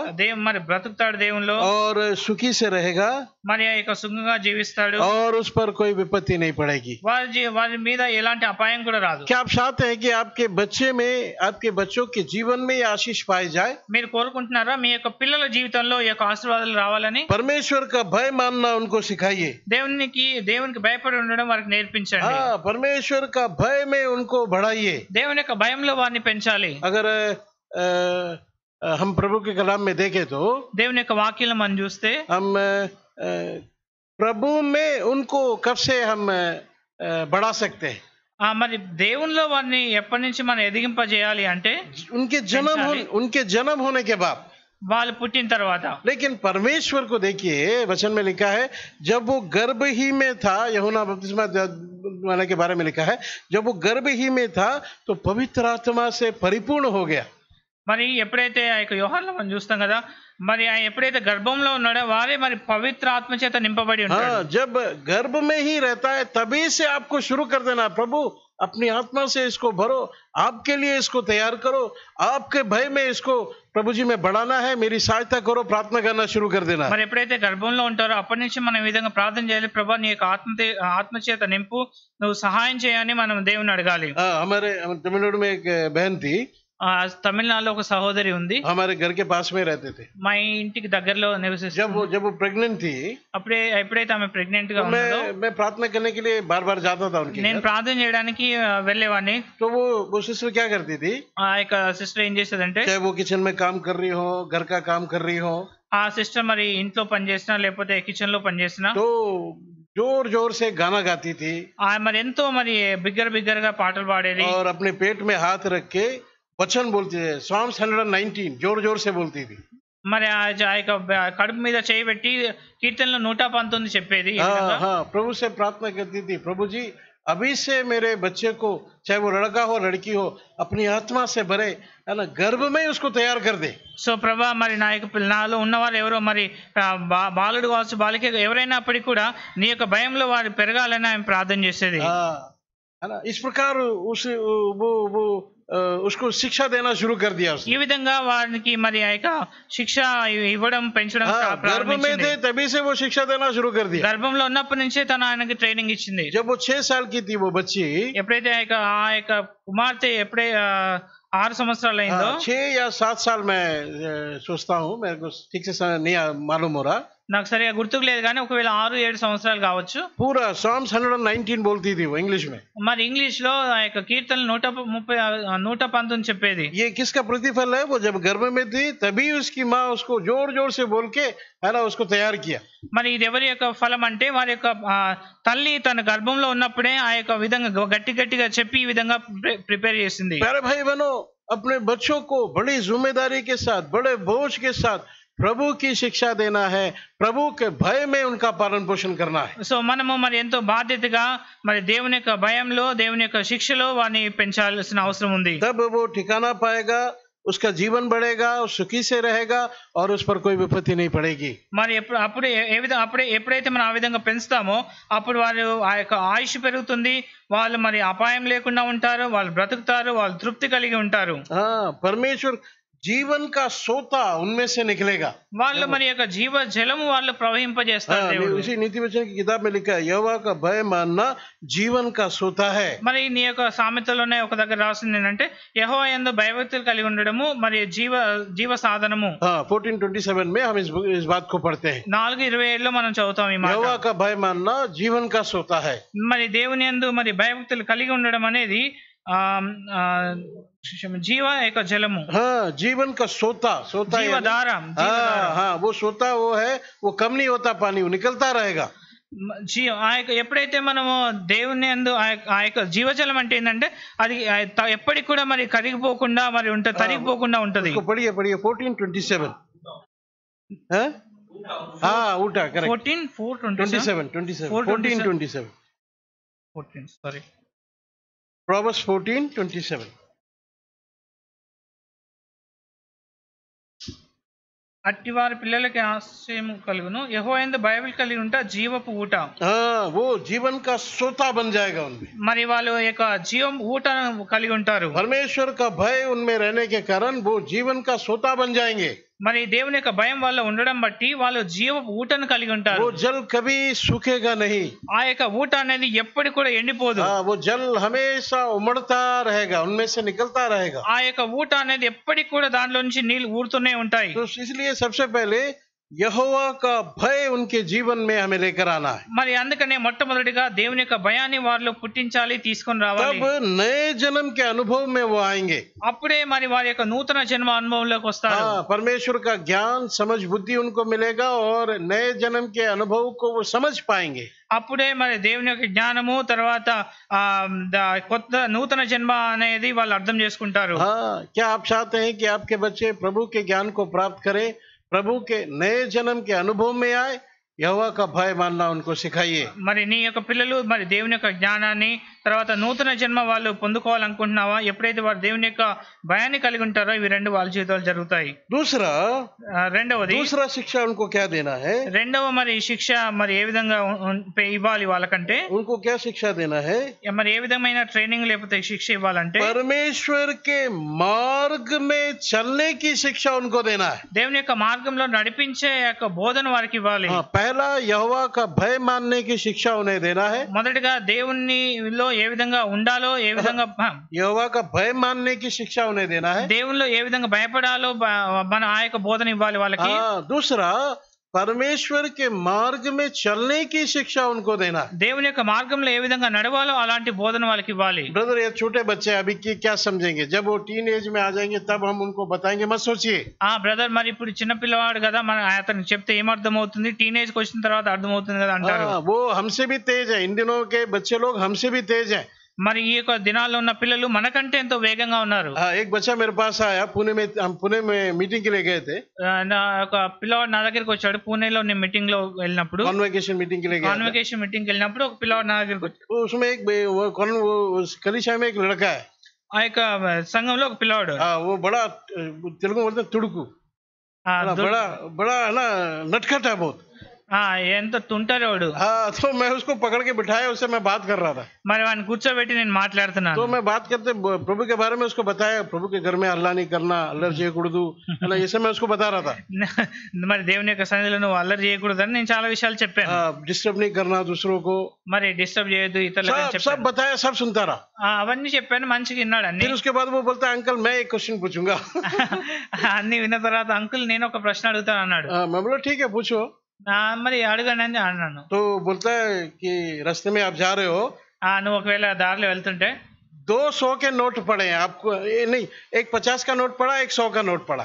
మరి బ్రతుకుతాడు దేవునిలో, और सुखी से रहेगा మరి ఆ యొక్క సుఖంగా జీవిస్తాడు. और उस पर कोई विपत्ति नहीं पड़ेगी। వారి మీద ఎలాంటి అపాయం కూడా రాదు. क्या आप चाहते हैं कि आपके बच्चे में, आपके बच्चों के जीवन में ये आशीष पाई जाए? మీరు కోరుకుంటున్నారా మీ యొక్క పిల్లల జీవితంలో ఈ యొక్క ఆశీర్వాదాలు రావాలని? परमेश्वर का भय मानना उनको सिखाइए। దేవునికి భయపడి ఉండడం వారికి నేర్పించండి. हाँ, परमेश्वर का भय में उनको बढ़ाइए। దేవుని యొక్క భయంలో వారిని పెంచాలి. अगर हम प्रभु के कलाम में देखें तो దేవుని యొక్క వాక్యాలను మనం చూస్తే हम प्रभु में उनको कब से हम बढ़ा सकते हैं? మరి దేవునిలో వారిని ఎప్పటి నుంచి మనం ఎదిగింపజేయాలి అంటే उनके जन्म होने के बाद, వాళ్ళు పుట్టిన తర్వాత. लेकिन परमेश्वर को देखिए, वचन में लिखा है जब वो गर्भ ही में था, यूहन्ना बपतिस्मा वाले के बारे में लिखा है, जब वो गर्भ ही में था तो पवित्र आत्मा से परिपूर्ण हो गया। మరి ఎప్పుడైతే ఆ యొక్క యోహానులో మనం చూస్తాం కదా, మరి ఆయన ఎప్పుడైతే గర్భంలో ఉన్నాడో వారే మరి పవిత్ర ఆత్మ చేత నింపబడి ఉంటాడు. हाँ, जब गर्भ में ही रहता है तभी से आपको शुरू कर देना, प्रभु अपनी आत्मा से इसको भरो, आपके लिए इसको तैयार करो, आपके भय में इसको प्रभु जी में बढ़ाना है, मेरी सहायता करो, प्रार्थना करना शुरू कर देना। మరి ఎప్పుడైతే గర్భంలో ఉంటారో అప్పటి నుంచి మనం ఈ విధంగా ప్రార్థన చేయాలి, ప్రభా నీ యొక్క ఆత్మ చేత నింపు, నువ్వు సహాయం చేయని మనం దేవుని అడగాలి. हमारे तमिलनाडु में एक बहन थी, తమిళనాడులో ఒక సహోదరి ఉంది, हमारे घर के पास में रहते थे। మా ఇంటికి దగ్గరలో నివసిస్తుంది. जब वो प्रेग्नेंट थी, ఎప్పుడైతే ఆమె ప్రెగ్నెంట్ గా ఉన్నదో मैं प्रार्थना करने के लिए बार बार जाता था उनके నేను घर। ప్రార్థన చేయడానికి వెళ్ళేవాడిని. तो वो सिस्टर क्या करती थी, ఆ యొక్క సిస్టర్ ఏం చేసేదంటే, चाहे वो किचन में काम कर रही हो, घर का काम कर रही हो, ఆ సిస్టర్ మరి ఇంట్లో పని చేసినా లేకపోతే కిచెన్ లో పని చేసినా तो जोर जोर से गाना गाती थी మరి ఎంతో మరి బిగ్గరగా పాటలు పాడేది. और अपने पेट में हाथ रख के वचन बोलती है, Psalms 119 जोर जोर से बोलती थी। మరి ఆ యొక్క కడుపు మీద చేయి పెట్టి కీర్తనలు 119 చెప్పేది. हाँ, प्रभु से प्रार्थना करती थी, प्रभु जी अभी से मेरे बच्चे को, चाहे वो लड़का हो लड़की हो, अपनी आत्मा से भरे, है ना, गर्भ में उसको तैयार कर दे। సో ప్రభా మరి నా యొక్క నాలో ఉన్నవారు ఎవరో మరి బాలుడు కావచ్చు బాలిక ఎవరైనప్పటికీ కూడా నీ యొక్క భయంలో వారు పెరగాలని ఆయన ప్రార్థన చేసేది. है ना, इस प्रकार उसको शिक्षा देना शुरू कर दिया उसने। ఈ విధంగా వారికి మరి ఆ యొక్క శిక్ష ఇవ్వడం పెంచడం गर्भ में थे तभी से वो शिक्षा देना शुरू कर दिया। గర్భంలో ఉన్నప్పటి నుంచే తను ఆయనకి ట్రైనింగ్ ఇచ్చింది. जब वो 6 साल की थी वो बच्ची, ఎప్పుడైతే ఆ యొక్క కుమార్తె 6 సంవత్సరాలు అయిందో, 6 या 7 साल मैं सोचता हूँ, मेरे को ठीक से नहीं मालूम हो रहा, నాకు సరిగా గుర్తుకు లేదు కానీ ఒకవేళ 6-7 సంవత్సరాలు కావచ్చు. पूरा Psalms 119 बोलती थी वो इंग्लिश में. మరి ఇంగ్లీష్ లో ఆ యొక్క కీర్తనలు 119 చెప్పేది. ये किसका प्रतिफल है? वो जब गर्भ में थी तभी उसकी माँ उसको जोर जोर से बोल के है ना उसको तैयार किया. మరి ఇది ఎవరి యొక్క ఫలం అంటే వారి యొక్క తల్లి తన గర్భంలో ఉన్నప్పుడే ఆ యొక్క విధంగా గట్టిగా చెప్పి ఈ విధంగా ప్రిపేర్ చేసింది. प्यारे भाई बहनों, अपने बच्चों को बड़ी जिम्मेदारी के साथ, बड़े बोझ के साथ प्रभु की शिक्षा देना है. प्रभु के भय में उनका पालन पोषण करना है. సో మనము మరి ఎంతో బాధ్యతగా మరి దేవుని యొక్క భయంలో దేవుని యొక్క శిక్షలో వారిని పెంచాల్సిన అవసరం ఉంది. तब वो ठिकाना पाएगा, उसका जीवन बढ़ेगा, सुखी से रहेगा और उस पर कोई विपत्ति नहीं पड़ेगी. మరి ఎప్పుడైతే మనం ఆ విధంగా పెంచుతామో అప్పుడు వారు ఆ యొక్క ఆయుష్ పెరుగుతుంది, వాళ్ళు మరి అపాయం లేకుండా ఉంటారు, వాళ్ళు బ్రతుకుతారు, వాళ్ళు తృప్తి కలిగి ఉంటారు. हाँ, परमेश्वर जीवन का सोता उनमें से निकलेगा. వాళ్ళు మరి యొక్క జీవ జలము వాళ్ళు ప్రవహింపజేస్తారు. దేవుడు उसी नीति वचन की किताब में लिखा है, यहोवा का भय मानना जीवन का सोता है. మరి నీ యొక్క సామెతలోనే ఒక దగ్గర రాసింది ఏంటంటే యెహోవా యందు భయభక్తులు కలిగి ఉండడము మరి జీవ సాధనము. 14:27 में हम इस बात को पढ़ते हैं. 4:27 లో మనం చదువుతాం ఈ మాట. यहोवा का भय मानना जीवन का सोता है. మరి దేవుని యందు మరి భయభక్తులు కలిగి ఉండడం అనేది जीव एक जलमु. हाँ, जीवन का सोता जीवधार. हाँ, वो सोता वो है, वो कम नहीं होता पानी, वो निकलता रहेगा. ఎప్పుడైతే మనము దేవుని యందు ఆ యొక్క జీవజలం అంటే ఏంటంటే అది ఎప్పటికి కూడా మరి కరిగిపోకుండా మరి ఉంటది, తరిగిపోకుండా ఉంటది. పడియే 14:27. ఉల్టా కరెక్ట్. 14:27 సారీ. Proverbs 14:27. అట్టివారి పిల్లలకి ఆశ్రయం కలుగును, యెహోవా యందు భయభక్తులు కలిగి ఉంటే జీవపు ఊట. वो जीवन का सोता बन जाएगा उनमें. మరి వాళ్ళు యొక్క జీవం ఊటను కలిగి ఉంటారు. परमेश्वर का भय उनमें रहने के कारण वो जीवन का सोता बन जाएंगे. మరి దేవుని యొక్క భయం వల్ల ఉండడం బట్టి వాళ్ళు జీవ ఊటను కలిగి ఉంటారు. वो जल कभी सूखेगा नहीं. ఆ యొక్క ఊట అనేది ఎప్పటికి కూడా ఎండిపోదు. वो जल हमेशा उमड़ता रहेगा, उनमें से निकलता रहेगा. ఆ యొక్క ఊట అనేది ఎప్పటికి కూడా దానిలో నుంచి నీళ్లు ఊరుతూనే ఉంటాయి. तो इसलिए सबसे पहले యెహోవా का भय उनके जीवन में हमें लेकर आना है. మరి అందుకనే మొట్టమొదటిగా దేవుని యొక్క భయాన్ని వారిలో పుట్టించాలి, తీసుకొని రావాలి. तब नए जन्म के अनुभव में वो आएंगे. అప్పుడే మరి వారి యొక్క నూతన జన్మ అనుభవంలోకి వస్తారు. परमेश्वर का ज्ञान, समझ, बुद्धि उनको मिलेगा और नए जन्म के अनुभव को वो समझ पाएंगे. అప్పుడే మరి దేవుని యొక్క జ్ఞానము తర్వాత కొత్త నూతన జన్మ అనేది వాళ్ళు అర్థం చేసుకుంటారు. क्या आप चाहते हैं कि आपके बच्चे प्रभु के ज्ञान को प्राप्त करें, प्रभु के नए जन्म के अनुभव में आए? యెహోవా का भय मानना उनको सिखाइए. మరి నీ యొక్క పిల్లలు మరి దేవుని యొక్క జ్ఞానాన్ని తర్వాత నూతన జన్మ వాళ్ళు పొందుకోవాలనుకుంటున్నావా? ఎప్పుడైతే వారు దేవుని యొక్క భయాన్ని కలిగి ఉంటారో ఇవి రెండు వాళ్ళ జీవితాలు జరుగుతాయి. दूसरा शिक्षा उनको क्या देना है? రెండవ మరి శిక్ష మరి ఏ విధంగా ఇవ్వాలి వాళ్ళకంటే उनको क्या शिक्षा देना है? మరి ఏ విధమైన ట్రైనింగ్ లేకపోతే శిక్ష ఇవ్వాలంటే परमेश्वर के मार्ग में चलने की शिक्षा उनको देना है. దేవుని యొక్క మార్గంలో నడిపించే యొక్క బోధన వారికి ఇవ్వాలి. पहला यहोवा का भय मानने की शिक्षा उन्हें देना है. మొదటిగా దేవునిలో ఏ విధంగా ఉండాలో, ఏ విధంగా యెహోవా का भय मानने की शिक्षा उन्हें देना है. దేవునిలో ఏ విధంగా భయపడాలో మన ఆ యొక్క బోధన ఇవ్వాలి వాళ్ళకి. दूसरा परमेश्वर के मार्ग में चलने की शिक्षा उनको देना है. దేవుని యొక్క మార్గంలో ఏ విధంగా నడవాలో అలాంటి బోధన వాళ్ళకి ఇవ్వాలి. ब्रदर, ये छोटे बच्चे अभी की क्या समझेंगे? जब वो टीन एज में आ जाएंगे तब हम उनको बताएंगे, मत सोचिए. బ్రదర్, మరి ఇప్పుడు చిన్న పిల్లవాడు కదా, మన అతనికి చెప్తే ఏం అర్థం అవుతుంది, టీనేజ్ కి వచ్చిన తర్వాత అర్థం అవుతుంది కదా అంటారు. वो हमसे भी तेज है. इन दिनों के बच्चे लोग हमसे भी तेज हैं. మరి ఈ యొక్క దినాల్లో ఉన్న పిల్లలు మనకంటే ఎంతో వేగంగా ఉన్నారు. एक बच्चा मेरे पास आया पुणे में, हम पुणे में मीटिंग के लिए गए थे. ఒక పిల్లవాడు నా దగ్గరికి వచ్చాడు. పూణేలో నేను మీటింగ్ లో వెళ్ళినప్పుడు, कॉन्वोकेशन मीटिंग के लिए गए. కన్వకేషన్ మీటింగ్ వెళ్ళినప్పుడు ఒక పిల్లవాడు నా దగ్గరికి వచ్చాడు. उसमें एक कलीसिया में एक लड़का है. ఆ యొక్క సంఘంలో ఒక పిల్లవాడు, वो बड़ा तेलुगु बोलते तुड़कू, बड़ा है ना, नटखट है बहुत. ఎంత తుంటారోడు. तो मैं उसको पकड़ के बिठाया, उससे मैं बात कर रहा था. మరి వాడిని కూర్చోబెట్టి నేను మాట్లాడుతున్నాను. तो मैं बात करते प्रभु के बारे में उसको बताया, प्रभु के घर में हल्ला नहीं करना, अल्लर చేయకూడదు అలా, ये सब मैं उसको बता रहा था. మరి దేవుని యొక్క సన్నిధిలో నువ్వు అల్లరి చేయకూడదని నేను చాలా విషయాలు చెప్పాను. डिस्टर्ब नहीं करना दूसरों को, మరి డిస్టర్బ్ చేయొద్దు ఇతరులకు చెప్పాను. सब बताया, सब सुनता रहा. అవన్నీ చెప్పాను, మంచిగా విన్నాడు అన్ని. फिर उसके बाद वो बोलता है, अंकल मैं एक क्वेश्चन पूछूंगा. అన్ని విన్న తర్వాత అంకుల్ నేను ఒక ప్రశ్న అడుగుతాను అన్నాడు. मैं बोला ठीक है पूछो. మరి అడగండి అని అన్నాను. तो बोलता है कि रास्ते में आप जा रहे हो, నువ్వు ఒకవేళ దారిలో వెళ్తుంటే 200 के नोट पड़े हैं आपको, ये नहीं, एक 50 का नोट पड़ा, एक 100 का नोट पड़ा,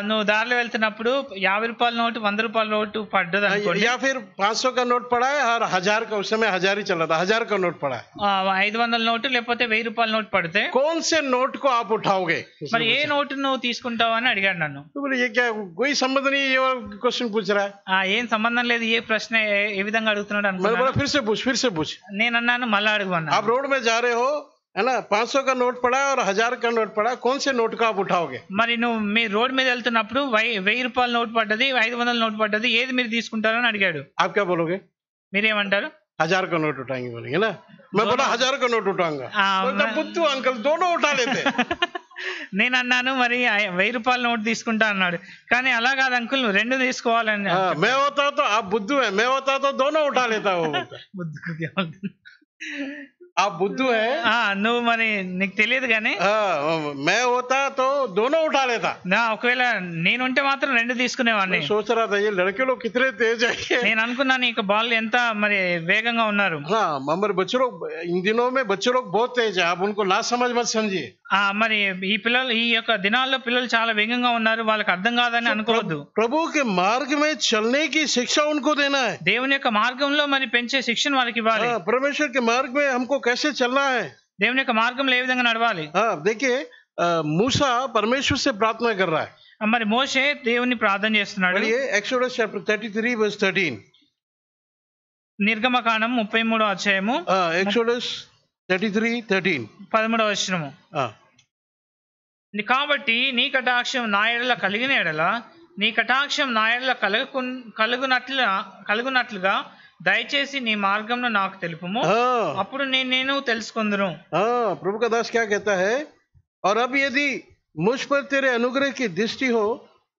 నువ్వు దారిలో వెళ్తున్నప్పుడు 50 రూపాయల నోటు 100 రూపాయల నోటు పడ్డది అనుకోండి, या फिर 500 का नोट पड़ा है और 1000 का, उस समय 1000 ही चल रहा था, 1000 का नोट पड़ा है, 500 నోటు లేకపోతే 1000 రూపాయల నోటు పడితే कौन से नोट को आप उठाओगे? మరి ఏ నోటు నువ్వు తీసుకుంటావు అని అడిగాడు నన్ను. तो बोले ये क्या, कोई संबंध नहीं, ये क्वेश्चन पूछ रहा है. ఏం సంబంధం లేదు, ఏ ప్రశ్న ఏ విధంగా అడుగుతున్నాడు मैंने बोला అనుకున్నాను. फिर से पूछ. నేను అన్నాను మళ్ళా అడుగుమన్నా. आप रोड में जा रहे हो, है ना, 500 का नोट पड़ा और 1000 का नोट पड़ा, कौन से नोट को आप उठाओगे? మరి నువ్వు మీ రోడ్ మీద వెళ్తున్నప్పుడు 1000 రూపాయల నోట్ పడ్డది, 500 నోట్ పడ్డది, ఏది మీరు తీసుకుంటారని అడిగాడు. आप क्या बोलोगे? మీరేమంటారు? 1000 का नोट उठाएंगे बोलेंगे ना. मैं बोला 1000 का नोट उठाऊंगा. बोलता बुद्धू अंकल दोनों उठा लेते. నేను అన్నాను మరి 1000 రూపాయల నోట్ తీసుకుంటా అన్నాడు. కానీ అలా కాదు అంకుల్, నువ్వు రెండు తీసుకోవాలని. मैं होता तो आप बुद्धू है, मैं होता तो दोनों उठा लेता. वो आप बुद्धू है, నువ్వు మరి నీకు తెలియదు కానీ मैं होता तो दोनों उठा लेता. ఒకవేళ నేనుంటే మాత్రం రెండు తీసుకునేవాడిని. सोच रहा था ये लड़के लोग कितने तेज है. నేను అనుకున్నాను ఇక బాల్ ఎంత మరి వేగంగా ఉన్నారు. हाँ, हमारे बच्चे लोग इन दिनों में बच्चे लोग बहुत तेज है, आप उनको ना समझ मत समझिए. మరి ఈ పిల్లలు ఈ యొక్క దినాల్లో పిల్లలు చాలా వేగంగా ఉన్నారు, వాళ్ళకి అర్థం కాదని అనుకోవద్దు. प्रभु के मार्ग में चलने की शिक्षा उनको देना है. దేవుని యొక్క మార్గంలో మరి పెంచే శిక్షణ వాళ్ళకి ఇవ్వాలి. परमेश्वर के मार्ग में हमको कैसे चलना है. దేవుని యొక్క మార్గంలో ఏ విధంగా నడవాలి. देखिए मूसा परमेश्वर से प्रार्थना कर रहा है. మరి మోషే దేవుని ప్రార్థన చేస్తున్నాడు. Exodus chapter 33 verse 13. నిర్గమకాండం 33వ అధ్యాయము. Exodus 33:13. 13వ వచనము. కాబట్టి నీ కటాక్షం నా ఎడల కలిగిన ఎడల, నీ కటాక్షం నా ఎడల కలుగునట్లుగా దయచేసి నీ మార్గంను నాకు తెలుపుము, అప్పుడు నేను తెలుసుకుందును. प्रभु का दास क्या कहता है, और अब यदि मुझ पर तेरे अनुग्रह की दृष्टि हो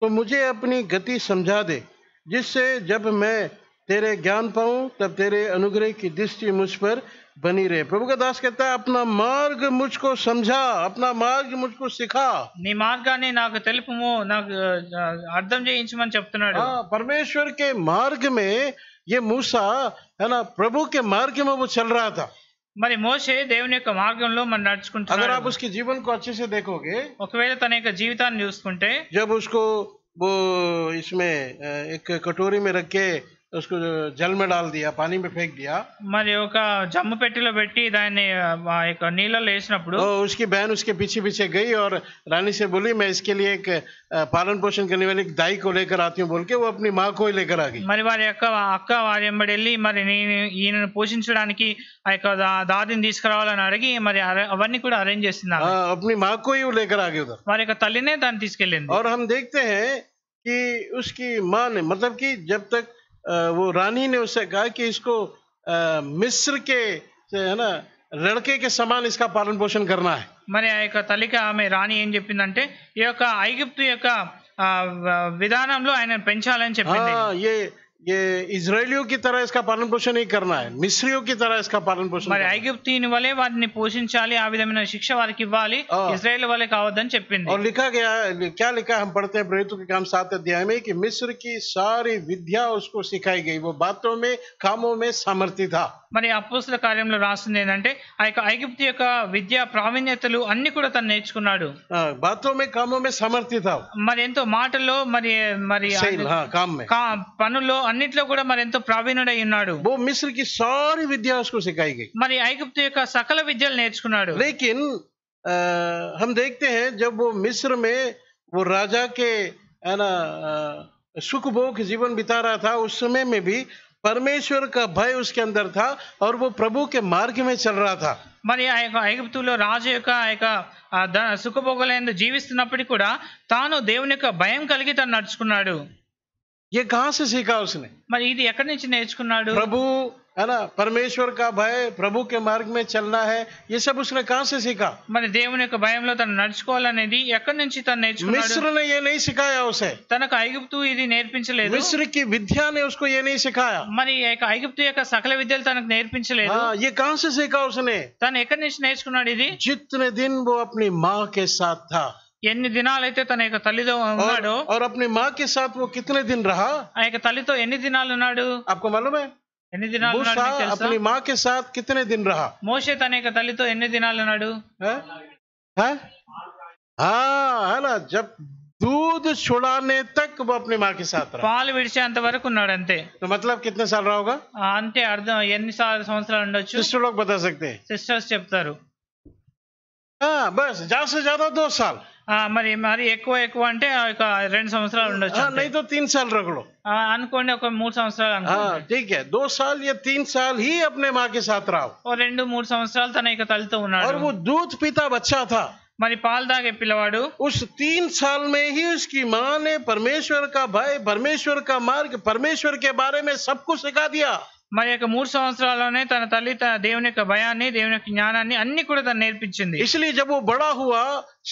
तो मुझे अपनी गति समझा दे, जिससे जब मैं तेरे ज्ञान पाऊं तब तेरे अनुग्रह की दृष्टि मुझ पर बनी रहे. प्रभु का दास कहता है अपना मार्ग मुझको समझा, अपना मार्ग मुझको सिखा. నీ మార్గాన్ని నాకు తెలుపుము, నాకు అర్థం చేయించమని చెప్తున్నాడు. परमेश्वर के मार्ग में ये मूसा, है ना, प्रभु के मार्ग में वो चल रहा था. మరి మోషే దేవుని యొక్క మార్గంలో మనం నడుచుకుంటున్నాడు. अगर आप उसके जीवन को अच्छे से देखोगे, ఒకవేళ తన యొక్క జీవితాన్ని చూసుకుంటే, जब उसको वो इसमें एक कटोरी में रख के उसको जल में डाल दिया, पानी में फेंक दिया, మరి ఒక జమ్ము పెట్టెలో పెట్టి దాన్ని యొక్క నీళ్ళలో వేసినప్పుడు उसकी बहन उसके पीछे पीछे गई और रानी से बोली मैं इसके लिए एक पालन पोषण करने वाली एक दाई को लेकर आती हूँ बोल के वो अपनी माँ को ही लेकर आ गई. మరి వారి యొక్క అక్క వారి వెంబడి వెళ్ళి మరి నేను ఈయనను పోషించడానికి ఆ యొక్క దాదిని తీసుకురావాలని అడిగి మరి అవన్నీ కూడా అరేంజ్ చేసింది. अपनी माँ को ही वो लेकर आ गई उधर. వారి యొక్క తల్లినే దాన్ని తీసుకెళ్ళింది. और हम देखते हैं कि उसकी माँ ने, मतलब कि जब तक वो रानी ने उससे कहा कि इसको मिस्र के, है ना, लड़के के समान इसका पालन पोषण करना है. మరి ఆ యొక్క తల్లికి ఆమె రాణి ఏం చెప్పిందంటే ఈ యొక్క ఐగుప్తు యొక్క విధానంలో ఆయన పెంచాలని చెప్పింది. ये इजरायलियों की तरह इसका पालन पोषण नहीं करना है, मिस्रियों की तरह इसका पालन पोषण. మరి ఐగుప్తీయుని వలె వారిని పోషించాలి, ఆ విధమైన శిక్ష వారికి ఇవ్వాలి, ఇజ్రాయేల్ వలె కావద్దని చెప్పింది. और लिखा गया, क्या लिखा, हम पढ़ते हैं प्रेरितों के काम 7 अध्याय में कि मिस्र की सारी विद्या उसको सिखाई गई, वो बातों में कामों में सामर्थ्य था. మరి అపోస్తల కార్యంలో రాసింది ఏంటంటే ఆ యొక్క ఐగుప్తు యొక్క విద్యా ప్రావీణ్యతలు అన్ని కూడా తను నేర్చుకున్నాడు. बातों में कामों में सामर्थ्य था. మరి ఎంతో మాటల్లో మరి काम में, పనుల్లో అన్నిట్లో కూడా మరి ఎంతో ప్రావీణుడై ఉన్నాడు. वो मिस्र की सारी विद्या उसको सिखाई गई. మరి ఐగుప్తు యొక్క సకల విద్యలు నేర్చుకున్నాడు. लेकिन हम देखते हैं जब वो मिस्र में वो राजा के, है ना, सुख भोग जीवन बिता रहा था, उस समय में भी परमेश्वर का भय उसके अंदर था और वो प्रभु के मार्ग में चल रहा था. మరి ఆ యొక్క ఐగుప్తులో రాజు యొక్క ఆ యొక్క సుఖభోగులందు జీవిస్తున్నప్పటికీ కూడా తాను దేవుని యొక్క భయం కలిగి తను నడుచుకున్నాడు. ये कहां से सीखा उसने? మరి ఇది ఎక్కడి నుంచి నేర్చుకున్నాడు? प्रभु, है ना, परमेश्वर का भय, प्रभु के मार्ग में चलना है, ये सब उसने कहां से सीखा? మరి దేవుని యొక్క భయంలో తను నడుచుకోవాలనేది ఎక్కడి నుంచి తను నేర్చుకున్నాడు? मिस्र ने ये नहीं सिखाया उसे. తనకు ఐగుప్తు ఇది నేర్పించలేదు. मिस्र की विद्या ने उसको ये नहीं सिखाया. మరి ఈ యొక్క ఐగుప్తు యొక్క సకల విద్యలు తనకు నేర్పించలేదు. ये कहां से सीखा उसने? తను ఎక్కడి నుంచి నేర్చుకున్నాడు ఇది? जितने दिन वो अपनी माँ के साथ था, ఎన్ని దినాలైతే తన యొక్క తల్లితో ఉన్నాడో और अपनी माँ के साथ वो कितने दिन रहा ఆ యొక్క తల్లితో ఎన్ని దినాలు ఉన్నాడు? आपको मालूम है? ఎన్ని దినాలు ఉన్నాడు मूसा మీకు తెలుసా? अपनी माँ के साथ कितने दिन रहा? మోషే తన యొక్క తల్లితో ఎన్ని దినాలు ఉన్నాడు? है? हाँ है ना, जब दूध छुड़ाने तक वो अपनी माँ के साथ रहा। పాలు విడిచేంత వరకు ఉన్నాడు అంతే. तो मतलब कितने साल रहा होगा? అంటే అర్థం ఎన్ని సంవత్సరాలు ఉండొచ్చు? सिस्टर लोग बता सकते हैं। సిస్టర్స్ చెప్తారు. हाँ बस ज्यादा से ज्यादा 2 साल। మరి మరి ఎక్కువ అంటే ఒక 2 సంవత్సరాలు ఉండొచ్చు. हाँ नहीं तो 3 साल रख लो। అనుకోండి ఒక 3 సంవత్సరాలు అనుకోండి. हाँ ठीक है, 2 साल या 3 साल ही अपने माँ के साथ रहा। ఓ 2-3 సంవత్సరాలు తన యొక్క తల్లితో और ఉన్నాడు. वो दूध पीता बच्चा था। మరి పాలు తాగే పిల్లవాడు उस 3 साल में ही उसकी माँ ने परमेश्वर का भय, परमेश्वर का मार्ग, परमेश्वर के बारे में सब कुछ सिखा दिया। మరి యొక్క 3 సంవత్సరాల్లోనే తన తల్లి దేవుని యొక్క భయాన్ని, దేవుని యొక్క జ్ఞానాన్ని అన్ని కూడా తను నేర్పించింది. इसलिए जब वो बड़ा हुआ,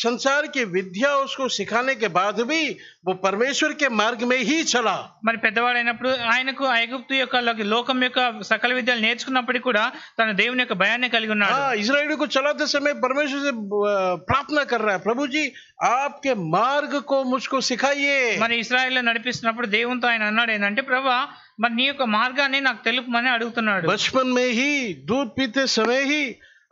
संसार की विद्या उसको सिखाने के बाद भी वो परमेश्वर के मार्ग में ही चला। మరి పెద్దవాడైనప్పుడు ఆయనకు ఐగుప్తు యొక్క లోకం యొక్క సకల విద్యలు నేర్చుకున్నప్పటికీ కూడా తన దేవుని యొక్క భయాన్ని కలిగి ఉన్నాడు. हाँ, इजराइल को चलाते समय परमेश्वर से प्रार्थना कर रहा है, प्रभु जी आपके मार्ग को मुझको सिखाइए। మరి ఇశ్రాయేలు నడిపిస్తున్నప్పుడు దేవునితో ఆయన అన్నాడు ఏంటంటే, ప్రభువా మరి నీ యొక్క మార్గాన్ని నాకు తెలుపమని అడుగుతున్నాడు. बचपन में ही दूध पीते समय ही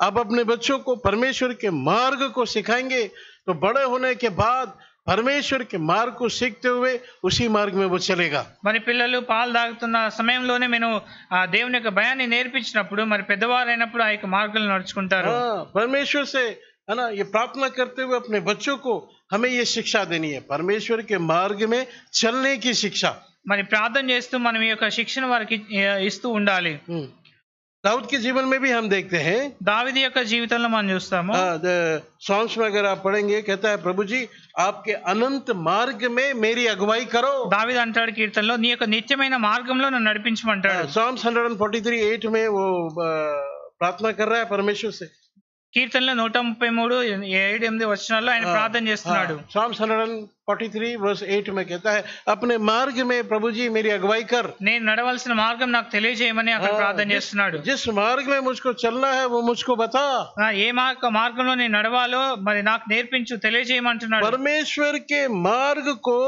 आप अपने बच्चों को परमेश्वर के मार्ग को सिखाएंगे तो बड़े होने के बाद परमेश्वर के मार्ग को सीखते हुए उसी मार्ग में वो चलेगा। మరి పిల్లలు పాలు తాగుతున్న సమయంలోనే నేను ఆ దేవుని యొక్క భయాన్ని నేర్పించినప్పుడు మరి పెద్దవారైనప్పుడు ఆ యొక్క మార్గాలను నడుచుకుంటారు. परमेश्वर से है ना, ये प्रार्थना करते हुए अपने बच्चों को हमें ये शिक्षा देनी है, परमेश्वर के मार्ग में चलने की शिक्षा। మరి ప్రార్థన చేస్తూ మనం ఈ యొక్క శిక్షణ వారికి ఇస్తూ ఉండాలి. दाऊद के जीवन में भी हम देखते हैं, దావీదు యొక్క జీవితంలో మనం చూస్తాము. सॉन्ग्स में अगर आप पढ़ेंगे, कहता है प्रभु जी आपके अनंत मार्ग में मेरी अगुवाई करो। దావీదు అంటాడు కీర్తనలో, నీ యొక్క నిత్యమైన మార్గంలో నన్ను నడిపించమంటాడు. Psalms 143:8 में वो प्रार्थना कर रहा है परमेश्वर से। కీర్తనలో 133:7-8 వచనాల్లో ఆయన ప్రార్థన చేస్తున్నాడు. Psalms 143:8 में कहता है अपने मार्ग में प्रभु जी मेरी अगुवाई कर। నేను నడవలసిన మార్గం నాకు తెలియజేయమని అక్కడ ప్రార్థన చేస్తున్నాడు. जिस मार्ग में मुझको चलना है वो मुझको बता। ఏ మార్గంలో నేను నడవాలో మరి నాకు నేర్పించు, తెలియజేయమంటున్నాడు. परमेश्वर के मार्ग को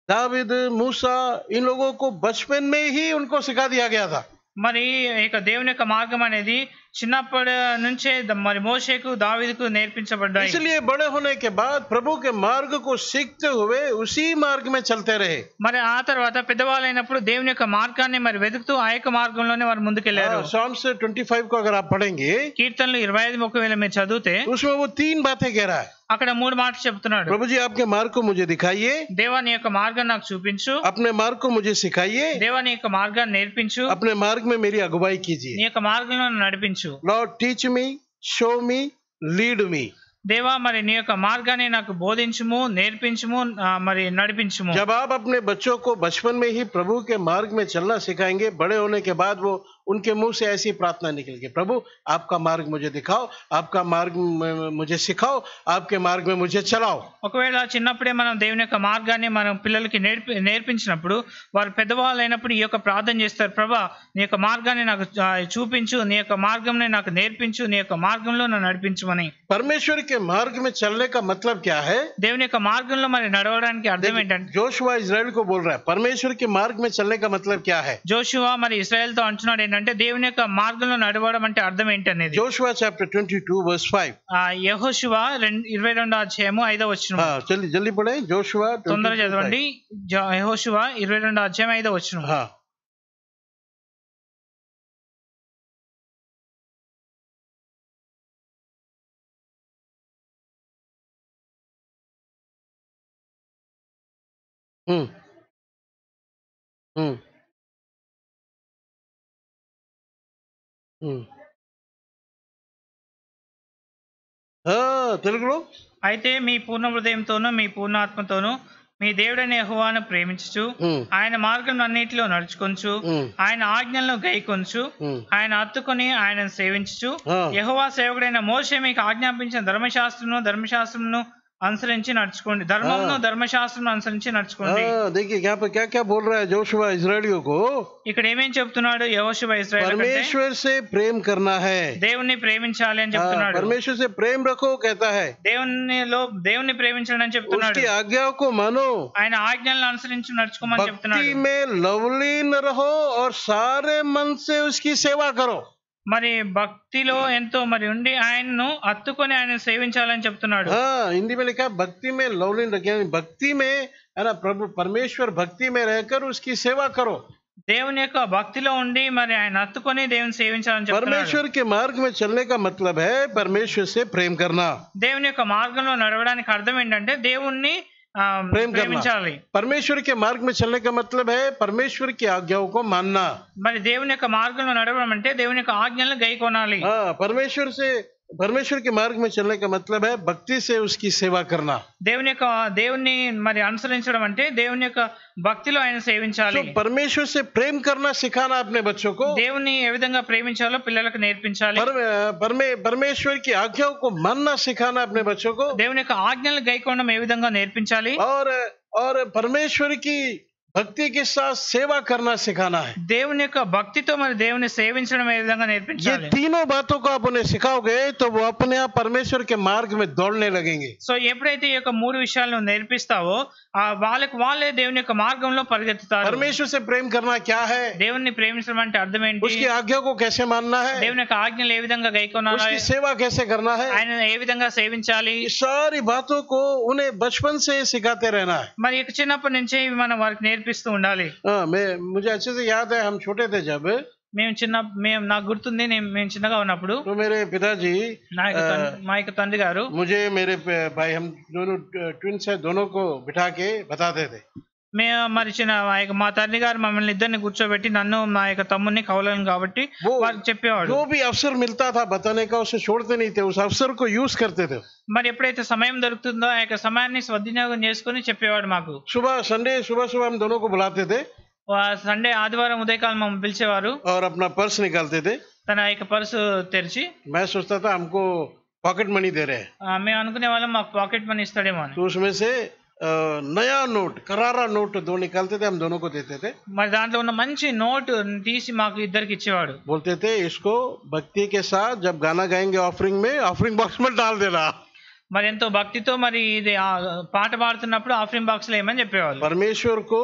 दाऊद, मूसा, इन लोगों को बचपन में ही उनको सिखा दिया गया था। మరి ఇక దేవుని యొక్క మార్గం అనేది చిన్నప్పటి నుంచే మరి మోషేకు, దావీదుకు నేర్పించబడ్డాయి. इसलिए बड़े होने के बाद प्रभु के मार्ग को सीखते हुए उसी मार्ग में चलते रहे। మరి ఆ తర్వాత పెద్దవాళ్ళైనప్పుడు దేవుని యొక్క మార్గాన్ని మరి వెతుకుతూ ఆ యొక్క మార్గంలోనే వారు ముందుకెళ్లారు. Psalms 25 को अगर आप पढ़ेंगे, కీర్తనలు 25 ఒకవేళ మీరు చదివితే उसमें वो 3 बातें कह रहा है। అక్కడ 3 మాటలు చెప్తున్నాడు. प्रभु जी आपके मार्ग को मुझे दिखाइए, దేవా నీ యొక్క మార్గం నాకు చూపించు, अपने मार्ग को मुझे सिखाइए, దేవా నీ యొక్క మార్గాన్ని నేర్పించు, अपने मार्ग में मेरी अगुवाई నీ कीजिए। యొక్క మార్గంలో నన్ను నడిపించు. लॉर्ड टीच मी, शो मी, लीड मी। దేవా మరి నీ యొక్క మార్గాన్ని నాకు బోధించుము, నేర్పించుము, మరి నడిపించుము. जब आप अपने बच्चों को बचपन में ही प्रभु के मार्ग में चलना सिखाएंगे, बड़े होने के बाद वो उनके मुंह से ऐसी प्रार्थना निकलेगी, प्रभु आपका मार्ग मुझे दिखाओ, आपका मार्ग मुझे सिखाओ, आपके मार्ग में मुझे चलाओ। ఒకవేళ చిన్నప్పుడే మనం దేవుని యొక్క మార్గాన్ని మనం పిల్లలకి నేర్పించినప్పుడు వారు పెద్దవాళ్ళు అయినప్పుడు ఈ యొక్క ప్రార్థన చేస్తారు, ప్రభా నీ యొక్క మార్గాన్ని నాకు చూపించు, నీ యొక్క మార్గంని నాకు నేర్పించు, నీ యొక్క మార్గంలో నన్ను నడిపించుమని. परमेश्वर के मार्ग में चलने का मतलब क्या है? దేవుని యొక్క మార్గంలో మరి నడవడానికి అర్థం ఏంటంటే, जोशुआ इजराइल को बोल रहा है परमेश्वर के मार्ग में चलने का मतलब क्या है? జోషువా మరి ఇశ్రాయేల్ తో అంటున్నాడు ఏంటంటే దేవుని యొక్క మార్గంలో నడవడం అంటే అర్థం ఏంటి అనేది. Joshua chapter 22:5। యెహోషువ 22:5 हाँ जल्दी जल्दी पढ़े, जोशुआ తొందరగా చదవండి. యెహోషువ 22:5 हाँ हम्म हम्म हम्म हाँ తెలుగులో అయితే మీ పూర్ణ హృదయంతోనూ మీ పూర్ణ ఆత్మతోనూ మీ దేవుడైన యెహోవాను ప్రేమించుచు ఆయన మార్గం అన్నిటిలో నడుచుకొంచు ఆయన ఆజ్ఞలను గైకొంచు ఆయన హత్తుకొని ఆయనను సేవించుచు యెహోవా సేవకుడైన మోషే మీకు ఆజ్ఞాపించిన ధర్మశాస్త్రమును అనుసరించి నడుచుకోండి, ధర్మమును ధర్మశాస్త్రం అనుసరించి నడుచుకోండి. देखिए यहाँ पर क्या क्या बोल रहा है जोशुआ इजराइलियों को, ఇక్కడ ఏమేం చెప్తున్నాడు యెహోషువ ఇశ్రాయేలు అంటే परमेश्वर से प्रेम करना है, దేవుణ్ణి ప్రేమించాలి అని చెప్తున్నాడు. परमेश्वर से प्रेम रखो कहता है, దేవుణ్ణి ప్రేమించండి అని చెప్తున్నాడు. उसकी आज्ञाओं को मानो, ఆయన ఆజ్ఞలను అనుసరించి నడుచుకోమని भक्ति చెప్తున్నాడు. में लवलीन रहो और सारे मन से उसकी सेवा करो. మరి భక్తిలో ఎంతో మరి ఉండి ఆయనను హత్తుకొని ఆయన సేవించాలని చెప్తున్నాడు. हाँ, हिंदी में लिखा भक्ति में लवलीन रखे, भक्ति में है ना, प्रभु परमेश्वर भक्ति में रहकर उसकी सेवा करो. దేవుని యొక్క భక్తిలో ఉండి మరి ఆయన హత్తుకొని దేవుని సేవించాలని చెప్తున్నాడు. परमेश्वर के मार्ग में चलने का मतलब है परमेश्वर से प्रेम करना. దేవుని యొక్క మార్గంలో నడవడానికి అర్థం ఏంటంటే దేవుణ్ణి प्रेम ప్రేమించాలి. करना. परमेश्वर के मार्ग में चलने का मतलब है परमेश्वर की आज्ञाओं को मानना. మరి దేవుని యొక్క మార్గంలో నడవడం అంటే దేవుని యొక్క ఆజ్ఞలను గైకొనాలి. हाँ, परमेश्वर के मार्ग में चलने का मतलब है भक्ति से उसकी सेवा करना. దేవుని మరి అనుసరించడం అంటే దేవుని యొక్క భక్తిలో ఆయన సేవించాలి. तो परमेश्वर से प्रेम करना सिखाना अपने बच्चों को, దేవుని ఏ విధంగా ప్రేమించాలో పిల్లలకు నేర్పించాలి. परमेश्वर की आज्ञाओं को मानना सिखाना अपने बच्चों को, దేవుని యొక్క ఆజ్ఞలను గైకొనడం ఏ విధంగా నేర్పించాలి. और परमेश्वर की भक्ति के साथ सेवा करना सिखाना है. దేవుని యొక్క భక్తితో మరి దేవుని సేవించడం ఏ విధంగా ये నేర్పించాలి. तीनों बातों को आप उन्हें सिखाओगे तो वो अपने आप परमेश्वर के मार्ग में दौड़ने लगेंगे. సో ఎప్పుడైతే ఈ యొక్క మూడు విషయాలను నేర్పిస్తావో వాళ్ళే దేవుని యొక్క మార్గంలో పరిగెత్తుతారు. परमेश्वर से प्रेम करना क्या है, దేవుణ్ణి ప్రేమించడం అంటే అర్థం ఏంటి, उसकी आज्ञा को कैसे मानना है, దేవుని యొక్క ఆజ్ఞలు ఏ విధంగా గైకొనాలి, उसकी सेवा कैसे करना है, ఆయన ఏ విధంగా సేవించాలి, ये सारी बातों को उन्हें बचपन से सिखाते रहना है. మరి ఇక చిన్నప్పటి నుంచే ఇవి మనం వారికి నేర్పిస్తూ ఉండాలి. मुझे अच्छे से याद है, हम छोटे थे जब, నాకు గుర్తుంది మేము చిన్నగా ఉన్నప్పుడు तो मेरे पिताजी మా యొక్క తండ్రి గారు मुझे मेरे भाई, हम दोनों ट्विन्स है, दोनों को बिठा के बताते थे. మరి మా తండ్రి గారు మమ్మల్ని ఇద్దరిని కూర్చోబెట్టి నన్ను మా యొక్క తమ్ముడిని కౌలను కాబట్టి వారికి చెప్పేవాడు. जो भी अवसर मिलता था बताने का उसे छोड़ते नहीं थे, उस अवसर को यूज करते थे. మరి ఎప్పుడైతే సమయం దొరుకుతుందో ఆ యొక్క సమయాన్ని సద్వినియోగం చేసుకుని చెప్పేవాడు మాకు. सुबह हम दोनों को बुलाते थे సండే ఆదివారం ఉదయకాలం మమ్మల్ని పిలిచేవారు. और अपना पर्स निकालते थे. తన యొక్క పర్సు తెరిచి, मैं सोचता था हमको पॉकेट मनी दे रहे हैं, మేము అనుకునే వాళ్ళం మాకు పాకెట్ మనీ ఇస్తాడేమో అని. तो उसमें से नया नोट, करारा नोट दो निकालते थे, हम दोनों को देते थे. మరి దాంట్లో ఉన్న మంచి నోట్ తీసి మాకు ఇద్దరికి ఇచ్చేవాడు. बोलते थे इसको भक्ति के साथ जब गाना गाएंगे ऑफरिंग बॉक्स में डाल देना. మరి ఎంతో భక్తితో మరి ఇది పాట పాడుతున్నప్పుడు ఆఫరింగ్ బాక్స్ లో ఏమని చెప్పేవాళ్ళు. परमेश्वर को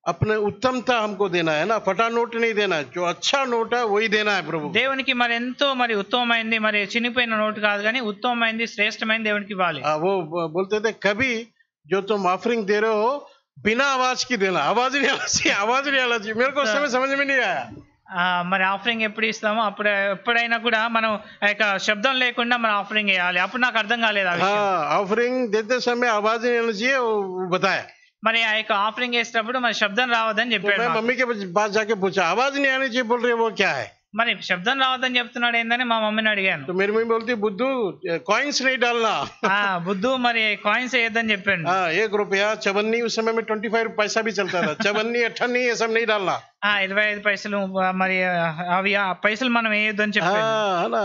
अपने उत्तमता हमको देना है ना, फटा नोट नहीं देना, जो अच्छा नोट है वही देना है प्रभु. దేవునికి మరి ఎంతో మరి ఉత్తమమైంది, మరి చినిపోయిన నోట్ కాదు కానీ ఉత్తమమైంది శ్రేష్టమైనది దేవునికి ఇవ్వాలి. वो बोलते थे कभी जो तुम ऑफरिंग दे रहे हो बिना आवाज की देना, आवाज नहीं आना चाहिए. मेरे को समझ में नहीं आया. మరి ఆఫరింగ్ ఎప్పుడు ఇస్తామో ఎప్పుడైనా కూడా మనం ఆ యొక్క శబ్దం లేకుండా మనం ఆఫరింగ్ వేయాలి. అప్పుడు నాకు అర్థం కాలేదు ఆ విషయం. ऑफरिंग देते समय आवाज नहीं आना चाहिए, वो बताया. మరి ఆ యొక్క ఆఫరింగ్ వేసేటప్పుడు మరి శబ్దం రావద్దని చెప్పాడు. मैं मम्मी के पास जाके पूछा आवाज नहीं आनी चाहिए बोल रही है, वो क्या है. మరి శబ్దం రావద్దని చెప్తున్నాడు ఏందని మా మమ్మీని అడిగాను. तो मेरी मम्मी बोलती बुद्धू कॉइन्स नहीं डालना. బుద్ధు మరి కాయిన్స్ వేయద్దని చెప్పాడు. 1 रुपया चवन्नी, उस समय में 25 पैसा भी चलता था, चवन्नी 58 ये सब नहीं डालना. 25 పైసలు మరి అవి పైసలు మనం వేయొద్దని చెప్పాడు. है ना,